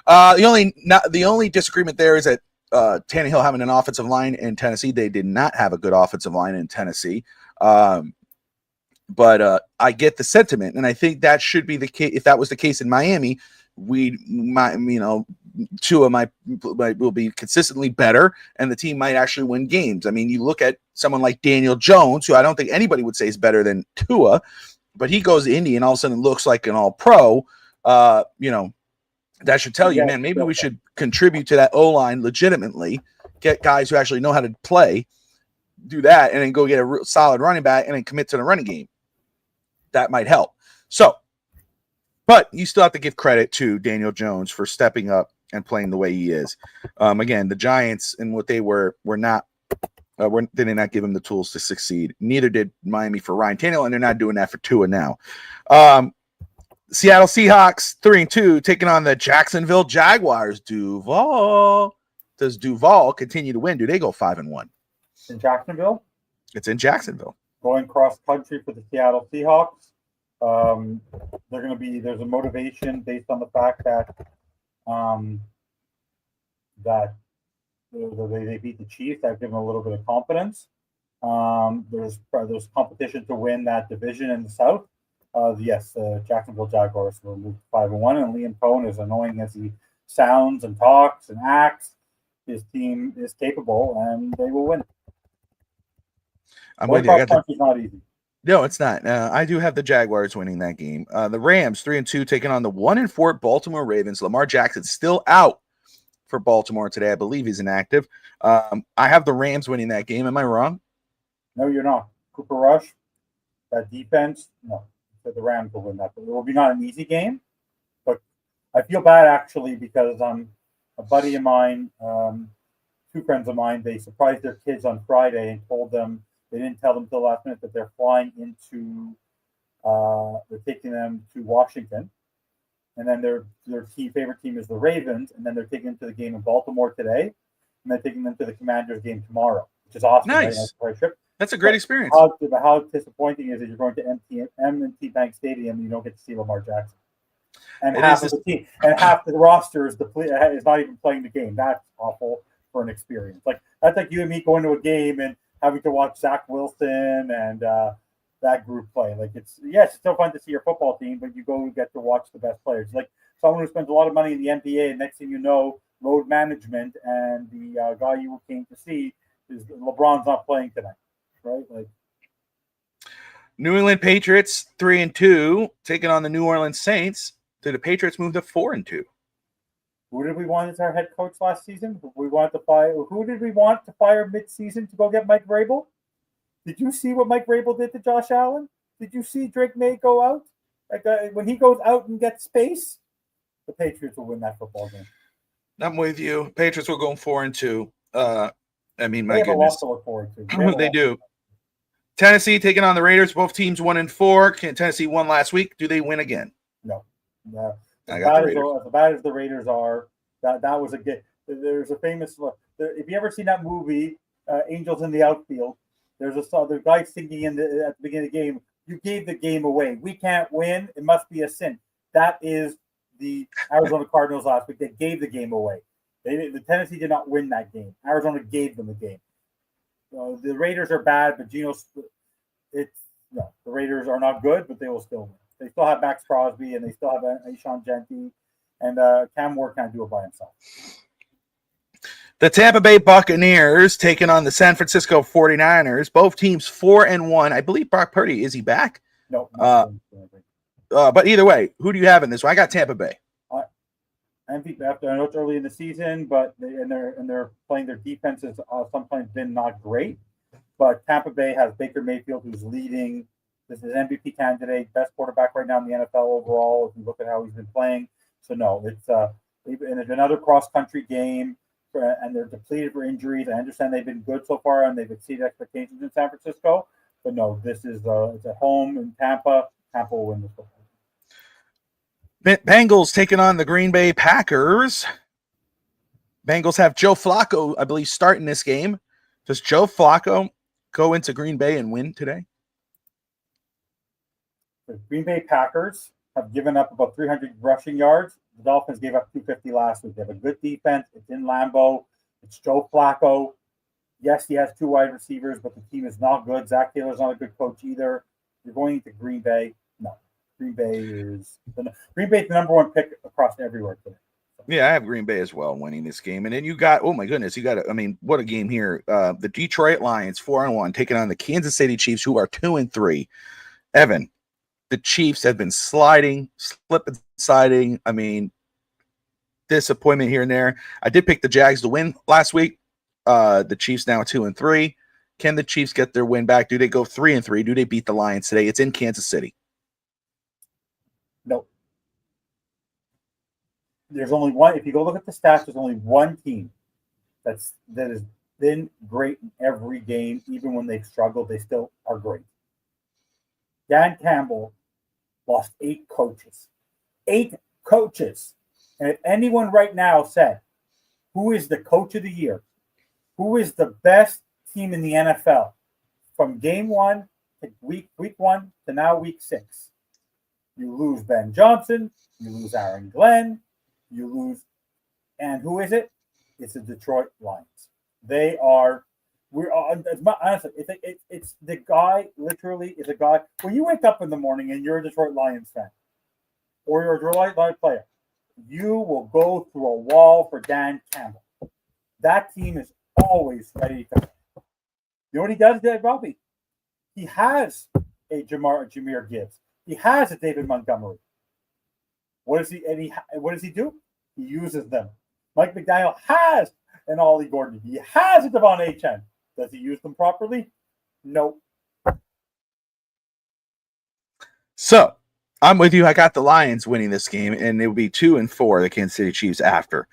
The only disagreement there is that Tannehill having an offensive line in Tennessee, they did not have a good offensive line in Tennessee. But I get the sentiment, and I think that should be the case. If that was the case in Miami, Tua will be consistently better, and the team might actually win games. I mean, you look at someone like Daniel Jones, who I don't think anybody would say is better than Tua, but he goes to Indy and all of a sudden looks like an all-pro. That should tell you, man, maybe we should contribute to that O-line legitimately, get guys who actually know how to play, do that, and then go get a real solid running back and then commit to the running game. That might help. So, but you still have to give credit to Daniel Jones for stepping up and playing the way he is. Again, the Giants and what they were not they did not give him the tools to succeed. Neither did Miami for Ryan Tannehill, and they're not doing that for Tua now. Seattle Seahawks 3-2 taking on the Jacksonville Jaguars. Does Duval continue to win? Do they go 5-1? In Jacksonville? It's in Jacksonville. Going cross country for the Seattle Seahawks. There's a motivation based on the fact that they beat the Chiefs. That gives them a little bit of confidence. There's competition to win that division in the South. Jacksonville Jaguars will move 5-1, and Liam Cohen, as annoying as he sounds and talks and acts, his team is capable, and they will win. I'm with you. It's not easy. No, it's not. I do have the Jaguars winning that game. The Rams 3-2 taking on the 1-4 Baltimore Ravens. Lamar Jackson's still out for Baltimore today. I believe he's inactive. I have the Rams winning that game. Am I wrong? No, you're not. Cooper Rush, that defense. No, the Rams will win that. It will be not an easy game, but I feel bad actually because a buddy of mine, two friends of mine, they surprised their kids on Friday and told them. They didn't tell them till the last minute that they're flying they're taking them to Washington. And then their favorite team is the Ravens. And then they're taking them to the game in Baltimore today. And they're taking them to the Commanders game tomorrow, which is awesome. Nice. Right? Trip. That's a great experience. How disappointing is it you're going to M&T Bank Stadium and you don't get to see Lamar Jackson? And half of the roster is not even playing the game. That's awful for an experience. That's like you and me going to a game and having to watch Zach Wilson and that group play. It's still fun to see your football team, but you go and get to watch the best players. Like someone who spends a lot of money in the NBA, and next thing you know, load management, and the guy you came to see is LeBron's not playing tonight, right? New England Patriots 3-2 taking on the New Orleans Saints. Did the Patriots move to 4-2? Who did we want as our head coach last season? Who did we want to fire mid-season to go get Mike Vrabel? Did you see what Mike Vrabel did to Josh Allen? Did you see Drake May go out? When he goes out and gets space, the Patriots will win that football game. I'm with you. Patriots will go 4-2. My goodness. They have a lot to look forward to. They do. Tennessee taking on the Raiders. Both teams 1-4. Tennessee won last week. Do they win again? No. I got the Raiders. As bad as the Raiders are, that was a good. There's a famous. If you ever seen that movie, Angels in the Outfield, there's the guy singing at the beginning of the game. You gave the game away. We can't win. It must be a sin. That is the Arizona Cardinals last week. They gave the game away. The Tennessee did not win that game. Arizona gave them the game. The Raiders are bad, but the Raiders are not good, but they will still win. They still have Max Crosby, and they still have Aishan Gentry, and Cam Moore can't do it by himself. The Tampa Bay Buccaneers taking on the San Francisco 49ers. Both teams 4-1. I believe Brock Purdy, is he back? No. But either way, who do you have in this one? I got Tampa Bay. MVP. I know it's early in the season, but they're playing their defenses. Sometimes been not great, but Tampa Bay has Baker Mayfield, who's leading. This is MVP candidate, best quarterback right now in the NFL overall. If you look at how he's been playing, so no, it's another cross country game, and they're depleted for injuries. I understand they've been good so far and they've exceeded expectations in San Francisco, but no, this is it's at home in Tampa. Tampa will win this football. Bengals taking on the Green Bay Packers. Bengals have Joe Flacco, I believe, starting this game. Does Joe Flacco go into Green Bay and win today? The Green Bay Packers have given up about 300 rushing yards. The Dolphins gave up 250 last week. They have a good defense. It's in Lambeau. It's Joe Flacco. Yes, he has 2 wide receivers, but the team is not good. Zach Taylor's not a good coach either. You're going to Green Bay. No. Green Bay is the number 1 pick across everywhere today. Yeah, I have Green Bay as well winning this game. And then you got, oh my goodness, what a game here. The Detroit Lions 4-1 taking on the Kansas City Chiefs, who are 2-3. Evan, the Chiefs have been sliding. I mean, disappointment here and there. I did pick the Jags to win last week. The Chiefs now 2-3. Can the Chiefs get their win back? Do they go 3-3? Do they beat the Lions today? It's in Kansas City. No. There's only one. If you go look at the stats, there's only one team that has been great in every game. Even when they've struggled, they still are great. Dan Campbell lost 8 coaches. 8 coaches. And if anyone right now said, who is the coach of the year? Who is the best team in the NFL? From game 1 to week 1 to now week 6. You lose Ben Johnson. You lose Aaron Glenn. You lose. And who is it? It's the Detroit Lions. Honestly, it's the guy, literally, is a guy. When you wake up in the morning and you're a Detroit Lions fan, or you're a Detroit Lions player, you will go through a wall for Dan Campbell. That team is always ready to. You know what he does, Robbie? He has a Jahmyr Gibbs. He has a David Montgomery. What does he do? He uses them. Mike McDaniel has an Ollie Gordon. He has a Devon Achane. Does he use them properly? No. So I'm with you. I got the Lions winning this game, and it will be 2-4, the Kansas City Chiefs after.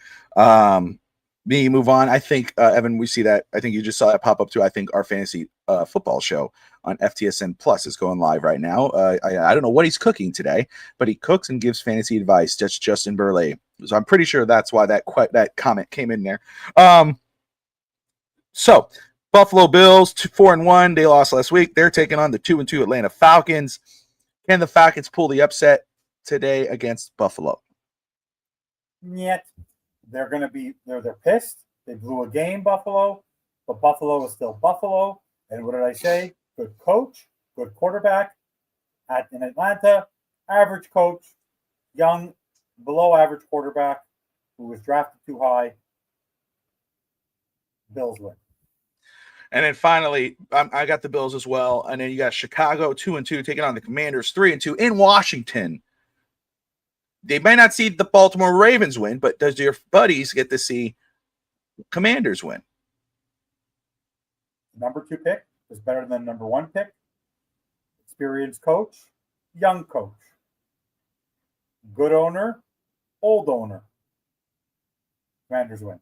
Me move on. I think, Evan, we see that. I think you just saw that pop up too. I think our fantasy football show on FTSN Plus is going live right now. I don't know what he's cooking today, but he cooks and gives fantasy advice. That's Justin Burley. So I'm pretty sure that's why that comment came in there. So Buffalo Bills 4-1. They lost last week. They're taking on the 2-2 Atlanta Falcons. Can the Falcons pull the upset today against Buffalo? Yet. They're pissed. They blew a game, Buffalo, but Buffalo is still Buffalo. And what did I say? Good coach, good quarterback. In Atlanta, average coach, young, below average quarterback who was drafted too high. Bills win. And then finally, I got the Bills as well. And then you got Chicago 2-2 taking on the Commanders 3-2 in Washington. They may not see the Baltimore Ravens win, but does your buddies get to see Commanders win? Number 2 pick is better than number 1 pick. Experienced coach, young coach. Good owner, old owner. Commanders win.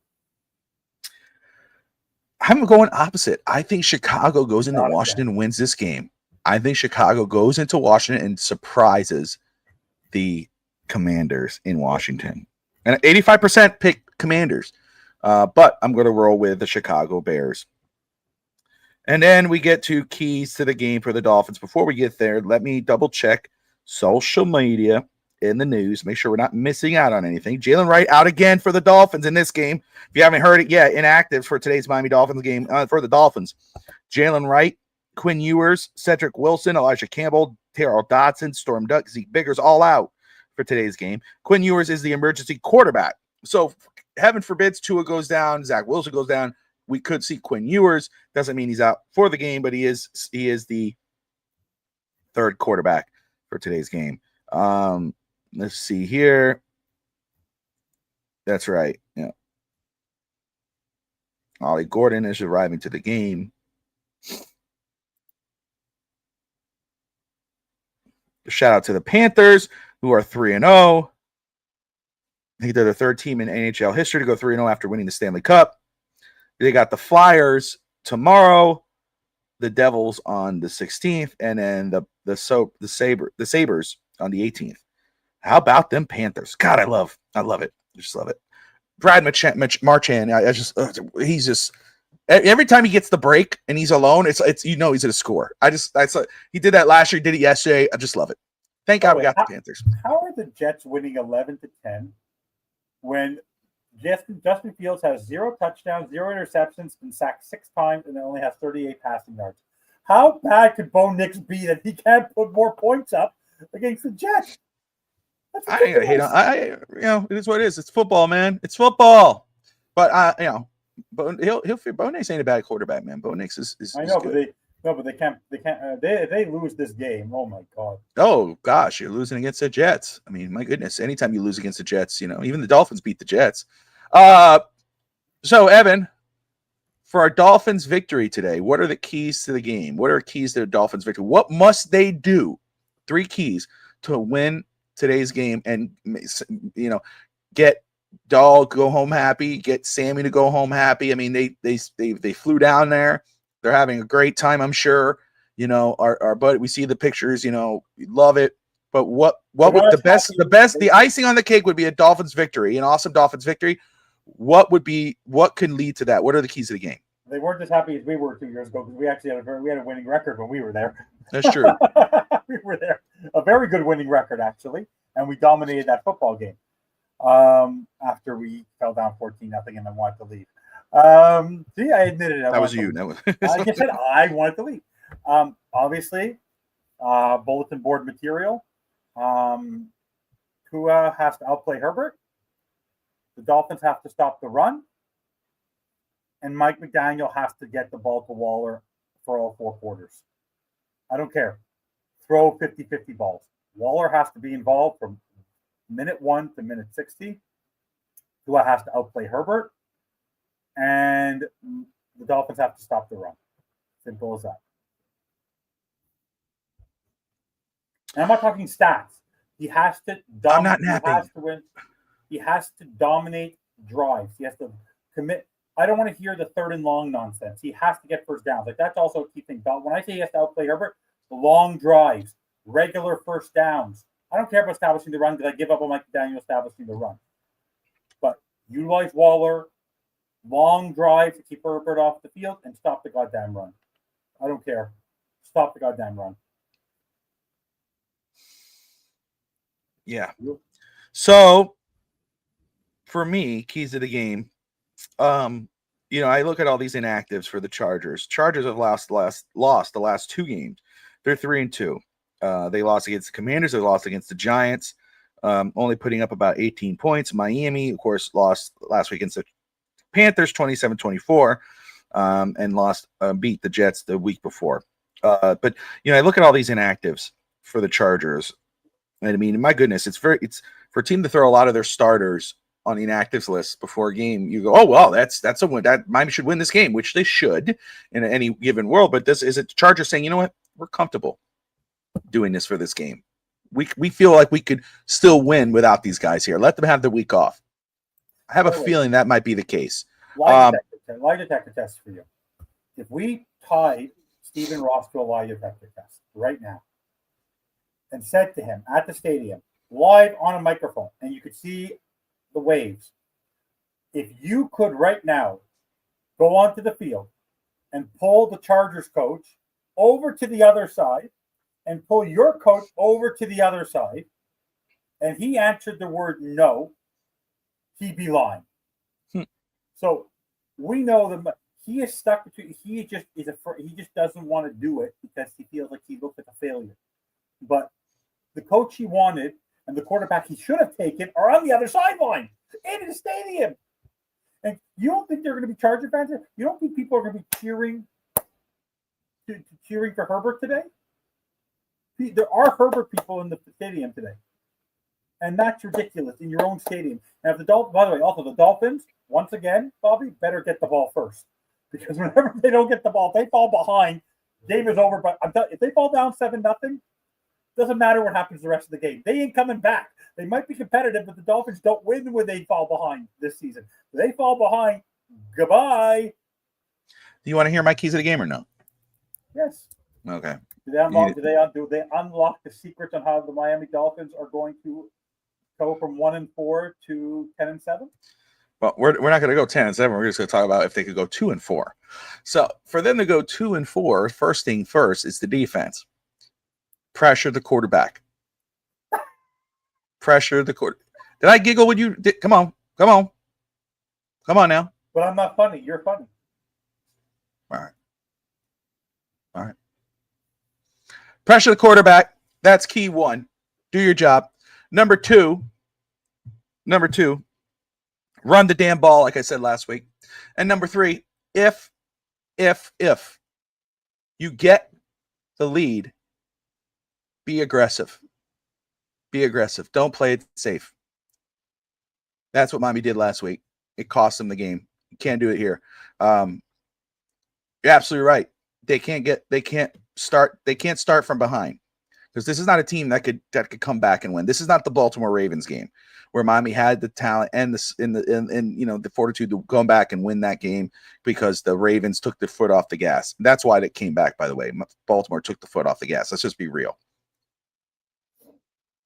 I'm going opposite. I think Chicago goes into Washington and wins this game. I think Chicago goes into Washington and surprises the Commanders in Washington. And 85% pick Commanders. But I'm going to roll with the Chicago Bears. And then we get to keys to the game for the Dolphins. Before we get there, let me double check social media in the news. Make sure we're not missing out on anything. Jalen Wright out again for the Dolphins in this game. If you haven't heard it yet, inactive for today's Miami Dolphins game for the Dolphins. Jalen Wright, Quinn Ewers, Cedric Wilson, Elijah Campbell, Terrell Dodson, Storm Duck, Zeke Biggers, all out for today's game. Quinn Ewers is the emergency quarterback. So heaven forbids Tua goes down, Zach Wilson goes down. We could see Quinn Ewers. Doesn't mean he's out for the game, but he is the third quarterback for today's game. Let's see here. That's right. Yeah. Ollie Gordon is arriving to the game. Shout out to the Panthers, who are 3-0. I think they're the third team in NHL history to go 3-0 after winning the Stanley Cup. They got the Flyers tomorrow, the Devils on the 16th, and then the Sabres on the 18th. How about them Panthers? God, I love it. I just love it. Brad Marchand, he's just every time he gets the break and he's alone, it's he's going to score. He did that last year, did it yesterday. I just love it. Thank God we got the Panthers. How are the Jets winning 11-10 when Justin Fields has 0 touchdowns, 0 interceptions, been sacked 6 times, and only has 38 passing yards? How bad could Bo Nix be that he can't put more points up against the Jets? I ain't gonna hate on. It is what it is. It's football, man. It's football. But Bo Nix ain't a bad quarterback, man. Bo Nix is. I know, good. but they can't. If they lose this game, oh my god. Oh gosh, you're losing against the Jets. I mean, my goodness. Anytime you lose against the Jets, even the Dolphins beat the Jets. So Evan, for our Dolphins victory today, what are the keys to the game? What are keys to the Dolphins victory? What must they do? 3 keys to win today's game and get Dog go home happy, get Sammy to go home happy. I mean, they flew down there. They're having a great time, I'm sure. Our buddy, we see the pictures, we love it. But what would the icing on the cake would be a Dolphins victory, an awesome Dolphins victory. What can lead to that? What are the keys to the game? They weren't as happy as we were 2 years ago because we actually had a winning record when we were there. That's true. We were there. A very good winning record, actually. And we dominated that football game after we fell down 14-0 and then wanted to leave. See, I admitted it. That was you. Like I said, I wanted to leave. Obviously, bulletin board material. Tua has to outplay Herbert. The Dolphins have to stop the run. And Mike McDaniel has to get the ball to Waller for all 4 quarters. I don't care. Throw 50-50 balls. Waller has to be involved from minute 1 to minute 60. Tua has to outplay Herbert. And the Dolphins have to stop the run. Simple as that. And I'm not talking stats. He has to dominate. I'm not napping. He has to win. He has to dominate drives. He has to commit. I don't want to hear the 3rd and long nonsense. He has to get first downs. Like, that's also a key thing. When I say he has to outplay Herbert, the long drives, regular first downs. I don't care about establishing the run because I give up on Mike McDaniel establishing the run. But utilize Waller, long drives to keep Herbert off the field, and stop the goddamn run. I don't care. Stop the goddamn run. Yeah. So, for me, keys to the game. I look at all these inactives for the Chargers. Chargers have lost the last 2 games. They're 3-2. They lost against the Commanders. They lost against the Giants, only putting up about 18 points. Miami, of course, lost last week against the Panthers 27-24, and beat the Jets the week before. But I look at all these inactives for the Chargers, and I mean, my goodness, it's for a team to throw a lot of their starters on the inactives list before a game. You go, oh well, that's a win. That Miami should win this game, which they should in any given world. But this is a Chargers saying, you know what, we're comfortable doing this for this game. We feel like we could still win without these guys here. Let them have the week off. I have a feeling that might be the case. Lie detector test for you. If we tied Stephen Ross to a lie detector test right now and said to him at the stadium, live on a microphone, and you could see the waves, if you could right now go onto the field and pull the Chargers coach over to the other side and pull your coach over to the other side, and he answered the word no, he'd be lying. So we know that he is stuck between. He just doesn't want to do it because he feels like he looks like a failure. But the coach he wanted and the quarterback he should have taken are on the other sideline in the stadium. And you don't think they're going to be Charger fans? You don't think people are going to be cheering for Herbert today? There are Herbert people in the stadium today. And that's ridiculous in your own stadium. And if the Dolphins, by the way, also the Dolphins, once again, Bobby, better get the ball first. Because whenever they don't get the ball, if they fall behind, game is over. But if they fall down 7-0, doesn't matter what happens the rest of the game. They ain't coming back. They might be competitive, but the Dolphins don't win when they fall behind this season. If they fall behind, goodbye. Do you want to hear my keys of the game or no? Yes. Okay. Do they unlock the secrets on how the Miami Dolphins are going to go from 1-4 to 10-7? Well, we're not going to go 10-7. We're just going to talk about if they could go 2-4. So for them to go 2-4, first thing first is the defense. Pressure the quarterback. Pressure the quarter. Did I giggle when you did? Come on now. But I'm not funny. You're funny. All right. Pressure the quarterback. That's key one. Do your job. Number two, run the damn ball, like I said last week. And number three, if you get the lead, be aggressive. Be aggressive. Don't play it safe. That's what Miami did last week. It cost them the game. You can't do it here. You're absolutely right. They can't start from behind, because this is not a team that could come back and win. This is not the Baltimore Ravens game where Miami had the talent and the fortitude to go back and win that game because the Ravens took their foot off the gas. That's why they came back, by the way. Baltimore took the foot off the gas. Let's just be real.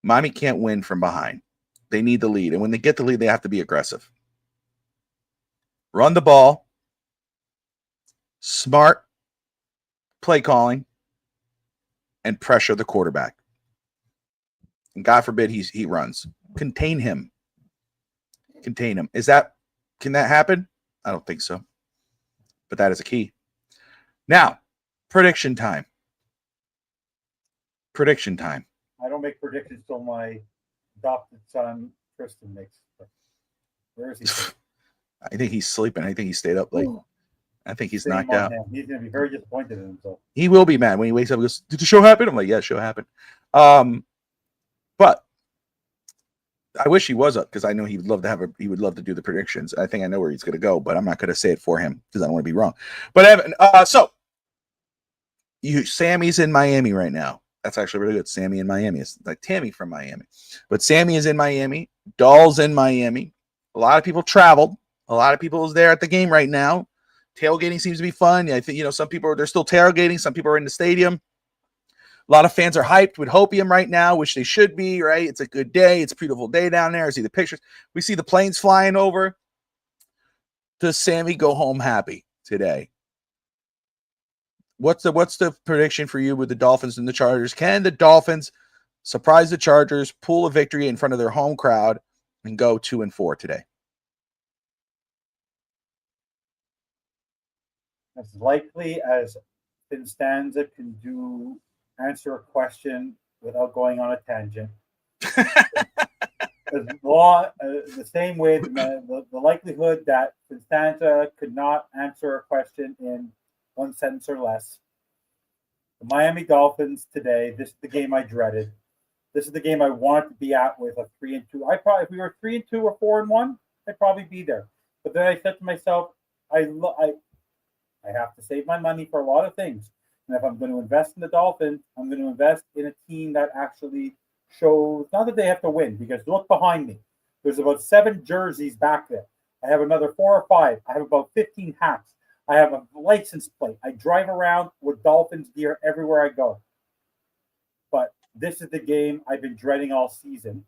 Miami can't win from behind. They need the lead. And when they get the lead, they have to be aggressive. Run the ball. Smart play calling. And pressure the quarterback. And God forbid he runs. Contain him. Can that happen? I don't think so. But that is a key. Now, prediction time. I don't make predictions till my adopted son Tristan makes. Where is he? I think he's sleeping. I think he stayed up late. I think he's knocked out. He's going to be very disappointed in himself. He will be mad when he wakes up and goes, "Did the show happen?" I'm like, "Yeah, the show happened." But I wish he was up, because I know he would love to do the predictions. I think I know where he's going to go, but I'm not going to say it for him because I don't want to be wrong. But Evan, Sammy's in Miami right now. That's actually really good. Sammy in Miami. It's like Tammy from Miami. But Sammy is in Miami. Doll's in Miami. A lot of people traveled. A lot of people is there at the game right now. Tailgating seems to be fun. I think, some people, they're still tailgating. Some people are in the stadium. A lot of fans are hyped with Hopium right now, which they should be, right? It's a good day. It's a beautiful day down there. I see the pictures. We see the planes flying over. Does Sammy go home happy today? What's the prediction for you with the Dolphins and the Chargers? Can the Dolphins surprise the Chargers, pull a victory in front of their home crowd, and go 2-4 today? As likely as Finstanza can answer a question without going on a tangent. The same way, the likelihood that Finstanza could not answer a question in one sentence or less. The Miami Dolphins today, this is the game I dreaded. This is the game I wanted to be at with a 3-2. If we were 3-2 or 4-1, I'd probably be there. But then I said to myself, I have to save my money for a lot of things. And if I'm going to invest in the Dolphins, I'm going to invest in a team that actually shows, not that they have to win, because look behind me. There's about 7 jerseys back there. I have another 4 or 5. I have about 15 hats. I have a license plate. I drive around with Dolphins gear everywhere I go. But this is the game I've been dreading all season.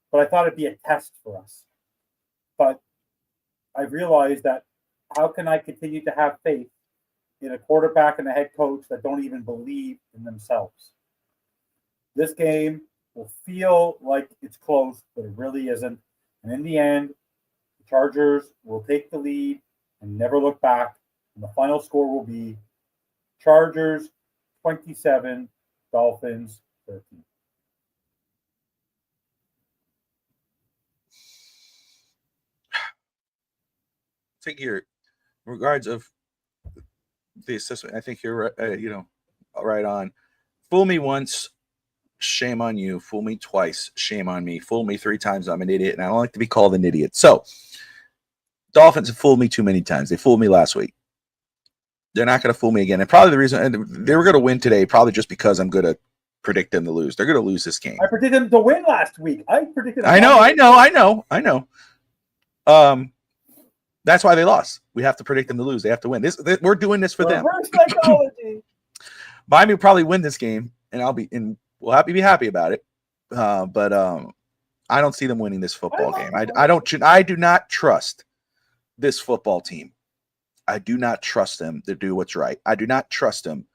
But I thought it'd be a test for us. But I realized that how can I continue to have faith in a quarterback and a head coach that don't even believe in themselves? This game will feel like it's close, but it really isn't. And in the end, the Chargers will take the lead and never look back. And the final score will be Chargers 27, Dolphins 13. I think in regards of the assessment, I think you're right on. Fool me once, shame on you. Fool me twice, shame on me. Fool me 3 times, I'm an idiot, and I don't like to be called an idiot. So, Dolphins have fooled me too many times. They fooled me last week. They're not going to fool me again. And probably the reason, and they were going to win today, probably just because I'm going to predict them to lose. They're going to lose this game. I predicted them to win last week. I know. That's why they lost. We have to predict them to lose. They have to win. We're doing this for them. Reverse psychology. Miami will probably win this game, and we'll be happy about it. But I don't see them winning this football game. I do not trust this football team. I do not trust them to do what's right. I do not trust them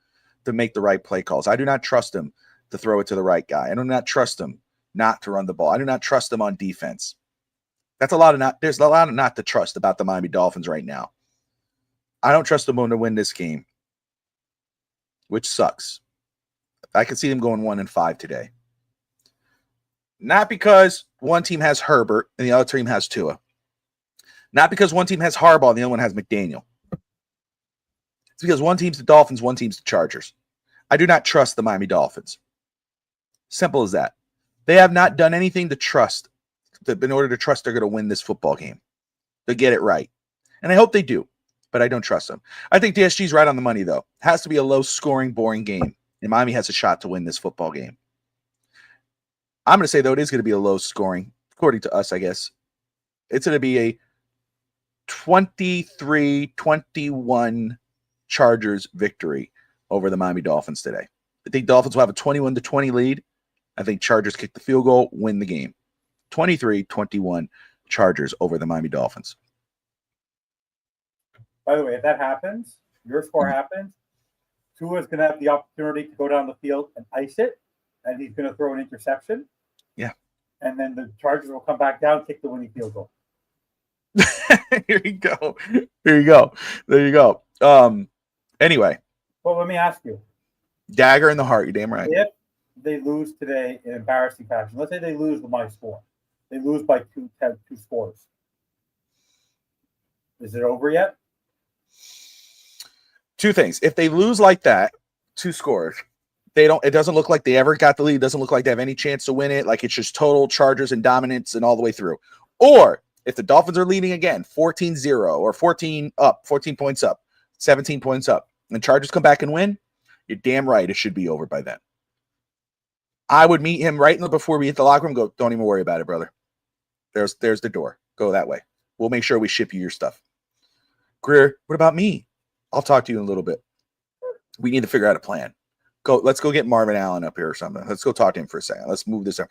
to make the right play calls. I do not trust them to throw it to the right guy. I do not trust them not to run the ball. I do not trust them on defense. There's a lot of not to trust about the Miami Dolphins right now. I don't trust them to win this game, which sucks. I could see them going 1-5 today. Not because one team has Herbert and the other team has Tua. Not because one team has Harbaugh and the other one has McDaniel. It's because one team's the Dolphins, one team's the Chargers. I do not trust the Miami Dolphins. Simple as that. They have not done anything to trust, in order to trust they're going to win this football game. To get it right. And I hope they do, but I don't trust them. I think DSG's right on the money, though. It has to be a low-scoring, boring game, and Miami has a shot to win this football game. I'm going to say, though, it is going to be a low-scoring, according to us, I guess. It's going to be a 23-21 Chargers victory over the Miami Dolphins today. I think Dolphins will have a 21-20 lead. I think Chargers kick the field goal, win the game. 23-21 Chargers over the Miami Dolphins. By the way, if that happens, your score happens, Tua is going to have the opportunity to go down the field and ice it, and he's going to throw an interception. Yeah. And then the Chargers will come back down, kick the winning field goal. Here you go. There you go. Anyway. Well, let me ask you. Dagger in the heart. You're damn right. If they lose today in embarrassing fashion, let's say they lose my score. They lose by two scores. Is it over yet? Two things. If they lose like that, 2 scores, it doesn't look like they ever got the lead. It doesn't look like they have any chance to win it. Like it's just total Chargers and dominance and all the way through. Or if the Dolphins are leading again, 14-0 or 14 points up, 17 points up, and Chargers come back and win, you're damn right it should be over by then. I would meet him right before we hit the locker room. Go, don't even worry about it, brother. There's the door. Go that way. We'll make sure we ship you your stuff. Greer, what about me? I'll talk to you in a little bit. We need to figure out a plan. Let's go get Marvin Allen up here or something. Let's go talk to him for a second. Let's move this up.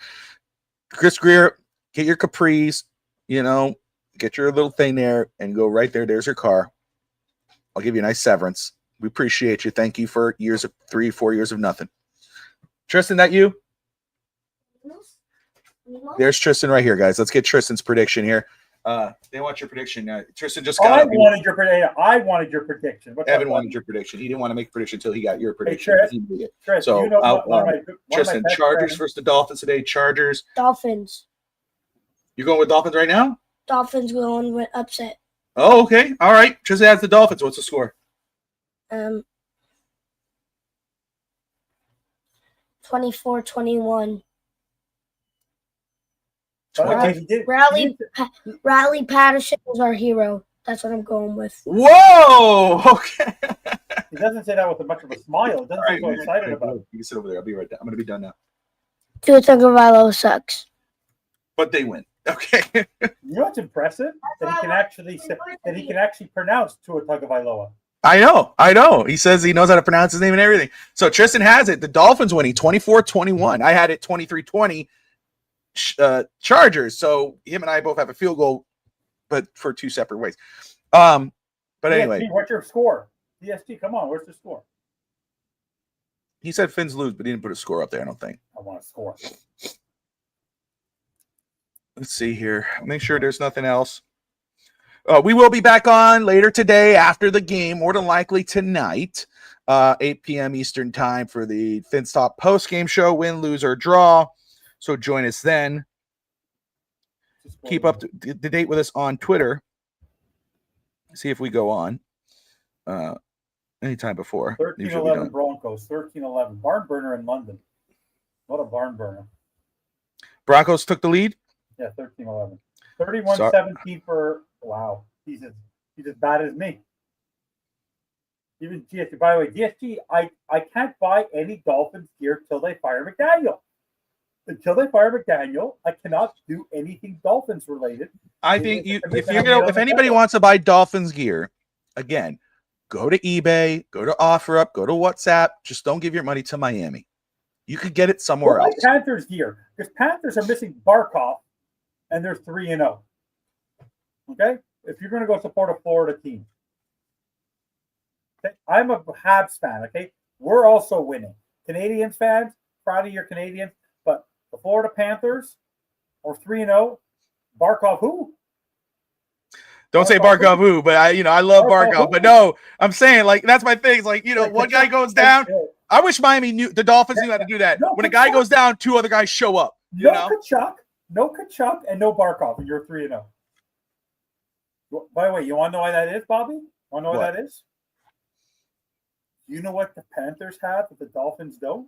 Chris Greer, get your capris, get your little thing there and go right there. There's your car. I'll give you a nice severance. We appreciate you. Thank you for 3-4 years of nothing. Tristan, that you? There's Tristan right here, guys. Let's get Tristan's prediction here. They want your prediction. Tristan just got I wanted your prediction. Evan wanted your prediction. He didn't want to make a prediction until he got your prediction. Hey, Tris, so, Tristan, Chargers versus the Dolphins today. Chargers. Dolphins. You going with Dolphins right now? Dolphins going with upset. Oh, okay. All right. Tristan has the Dolphins. What's the score? 24-21. Riley Patterson was our hero. That's what I'm going with. Whoa! Okay. He doesn't say that with much of a smile. It doesn't seem so excited about it. You can sit over there. I'll be right down. I'm going to be done now. Tua Tagovailoa sucks. But they win. Okay. You know what's impressive? That he can actually pronounce Tua Tagovailoa. I know. He says he knows how to pronounce his name and everything. So Tristan has it. The Dolphins winning 24-21. I had it 23-20. Chargers. So him and I both have a field goal, but for 2 separate ways. But anyway, what's your score? DST, come on, where's the score? He said Fins lose, but he didn't put a score up there. I don't think. I want a score. Let's see here. Make sure there's nothing else. We will be back on later today after the game, more than likely tonight, 8 p.m. Eastern time for the FinsTalk post-game show, win, lose, or draw. So join us then. Keep up to date with us on Twitter. See if we go on anytime before. 13-11 Broncos, 13-11. Barn burner in London. What a barn burner. Broncos took the lead? Yeah, 13-11. 31-17 for, wow. He's as bad as me. Even GSG. By the way, GSG, I can't buy any Dolphins gear till they fire McDaniel. Until they fire McDaniel, I cannot do anything Dolphins related. I think if anybody wants to buy Dolphins gear, again, go to eBay, go to OfferUp, go to WhatsApp. Just don't give your money to Miami. You could get it somewhere else. Panthers gear, because Panthers are missing Barkov and they're 3-0. Okay? If you're going to go support a Florida team. Okay? I'm a Habs fan, okay? We're also winning. Canadians fans, proud of your Canadians, but the Florida Panthers are 3-0. Barkov who? Don't say Barkov who, but I love Barkov. But no, I'm saying like that's my thing. It's like, one guy goes down. I wish Miami knew, the Dolphins knew how to do that. When a guy goes down, two other guys show up. No Kachuk, and no Barkov, and you're 3-0. By the way, you want to know why that is, Bobby? Want to know why that is? You know what the Panthers have that the Dolphins don't?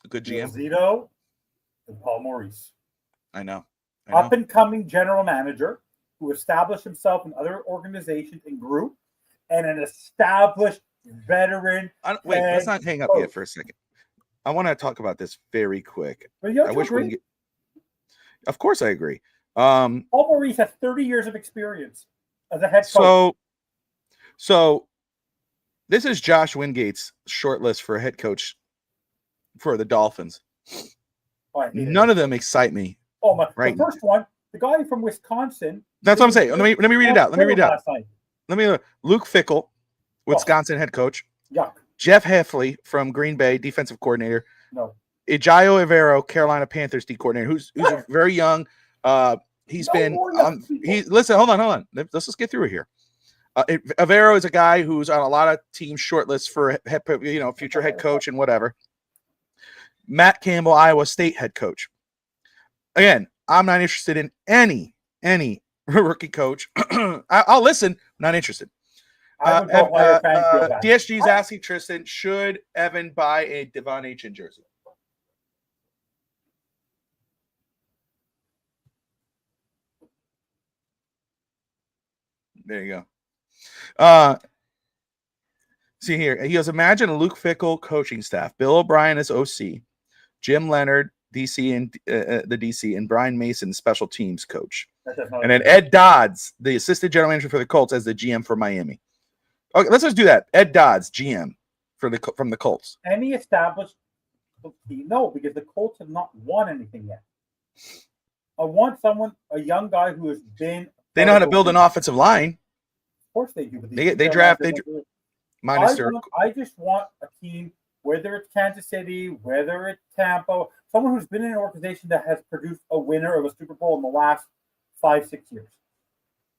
A good GM. Zito and Paul Maurice. I know. Up-and-coming general manager who established himself in other organizations and grew, and an established veteran. Wait, let's not hang up yet for a second. I want to talk about this very quick. I wish we could Of course I agree. Paul Maurice has 30 years of experience as a head coach. So this is Josh Wingate's short list for a head coach for the Dolphins. None of them excite me. Oh my! Right. The first one, the guy from Wisconsin. That's what I'm saying. Let me read it out. Luke Fickell, Wisconsin head coach. Yuck. Jeff Heffley from Green Bay, defensive coordinator. No. Ajayo Evero, Carolina Panthers D coordinator, who's very young. He's been on. Listen, hold on. Let's just get through it here. Evero is a guy who's on a lot of team short lists for future head coach and whatever. Matt Campbell, Iowa State head coach. Again, I'm not interested in any rookie coach. I'll listen. I'm not interested. DSG is asking Tristan, should Evan buy a Devon Aitken jersey? There you go. See here. He goes, imagine a Luke Fickell coaching staff. Bill O'Brien as OC. Jim Leonard, DC and the DC, and Brian Mason, special teams coach. And then Ed Dodds, the assistant general manager for the Colts, as the GM for Miami. Okay, let's just do that. Ed Dodds, GM from the Colts. Any established team? No, because the Colts have not won anything yet. I want a young guy who has been. They know how to build an offensive line. Of course they do. But they draft. I just want a team, whether it's Kansas City, whether it's Tampa, someone who's been in an organization that has produced a winner of a Super Bowl in the last 5-6 years,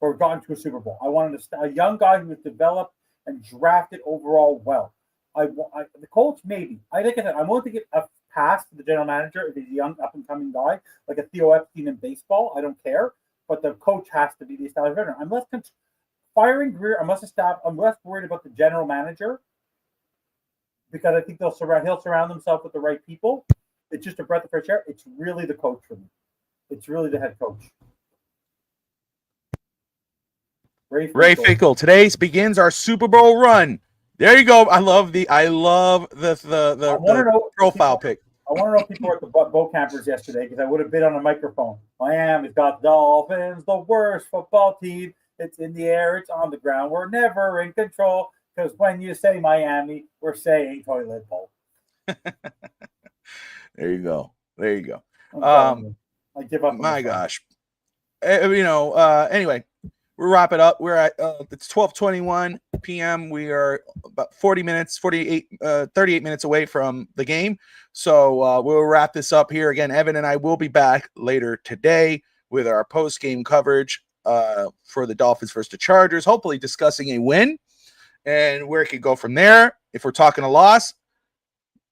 or gotten to a Super Bowl. I wanted a young guy who was developed and drafted overall well. The Colts, maybe. Like I said, I'm willing to get a pass to the general manager if he's a young up-and-coming guy, like a Theo Epstein in baseball. I don't care. But the coach has to be the established veteran. I'm less worried about the general manager, because I think he'll surround himself with the right people. It's just a breath of fresh air. It's really the coach for me. It's really the head coach. Ray Fickell. Today begins our Super Bowl run. There you go. I love the profile pic. I want to know if people were at the boat campers yesterday, because I would have been on a microphone. Miami's got Dolphins, the worst football team. It's in the air. It's on the ground. We're never in control, because when you say Miami, we're saying toilet bowl. There you go. I give up. My gosh. Anyway, we'll wrap it up. We're at it's 12:21 p.m. We are about 38 minutes away from the game. So we'll wrap this up here. Again, Evan and I will be back later today with our post-game coverage for the Dolphins versus the Chargers, hopefully discussing a win and where it could go from there. If we're talking a loss,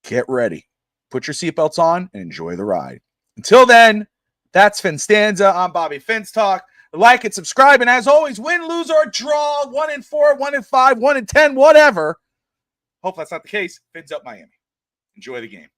get ready. Put your seatbelts on and enjoy the ride. Until then, that's Finstanza. I'm Bobby FinsTalk. Like and subscribe. And as always, win, lose, or draw, 1-4, 1-5, 1-10, whatever. Hope that's not the case. Fins up Miami. Enjoy the game.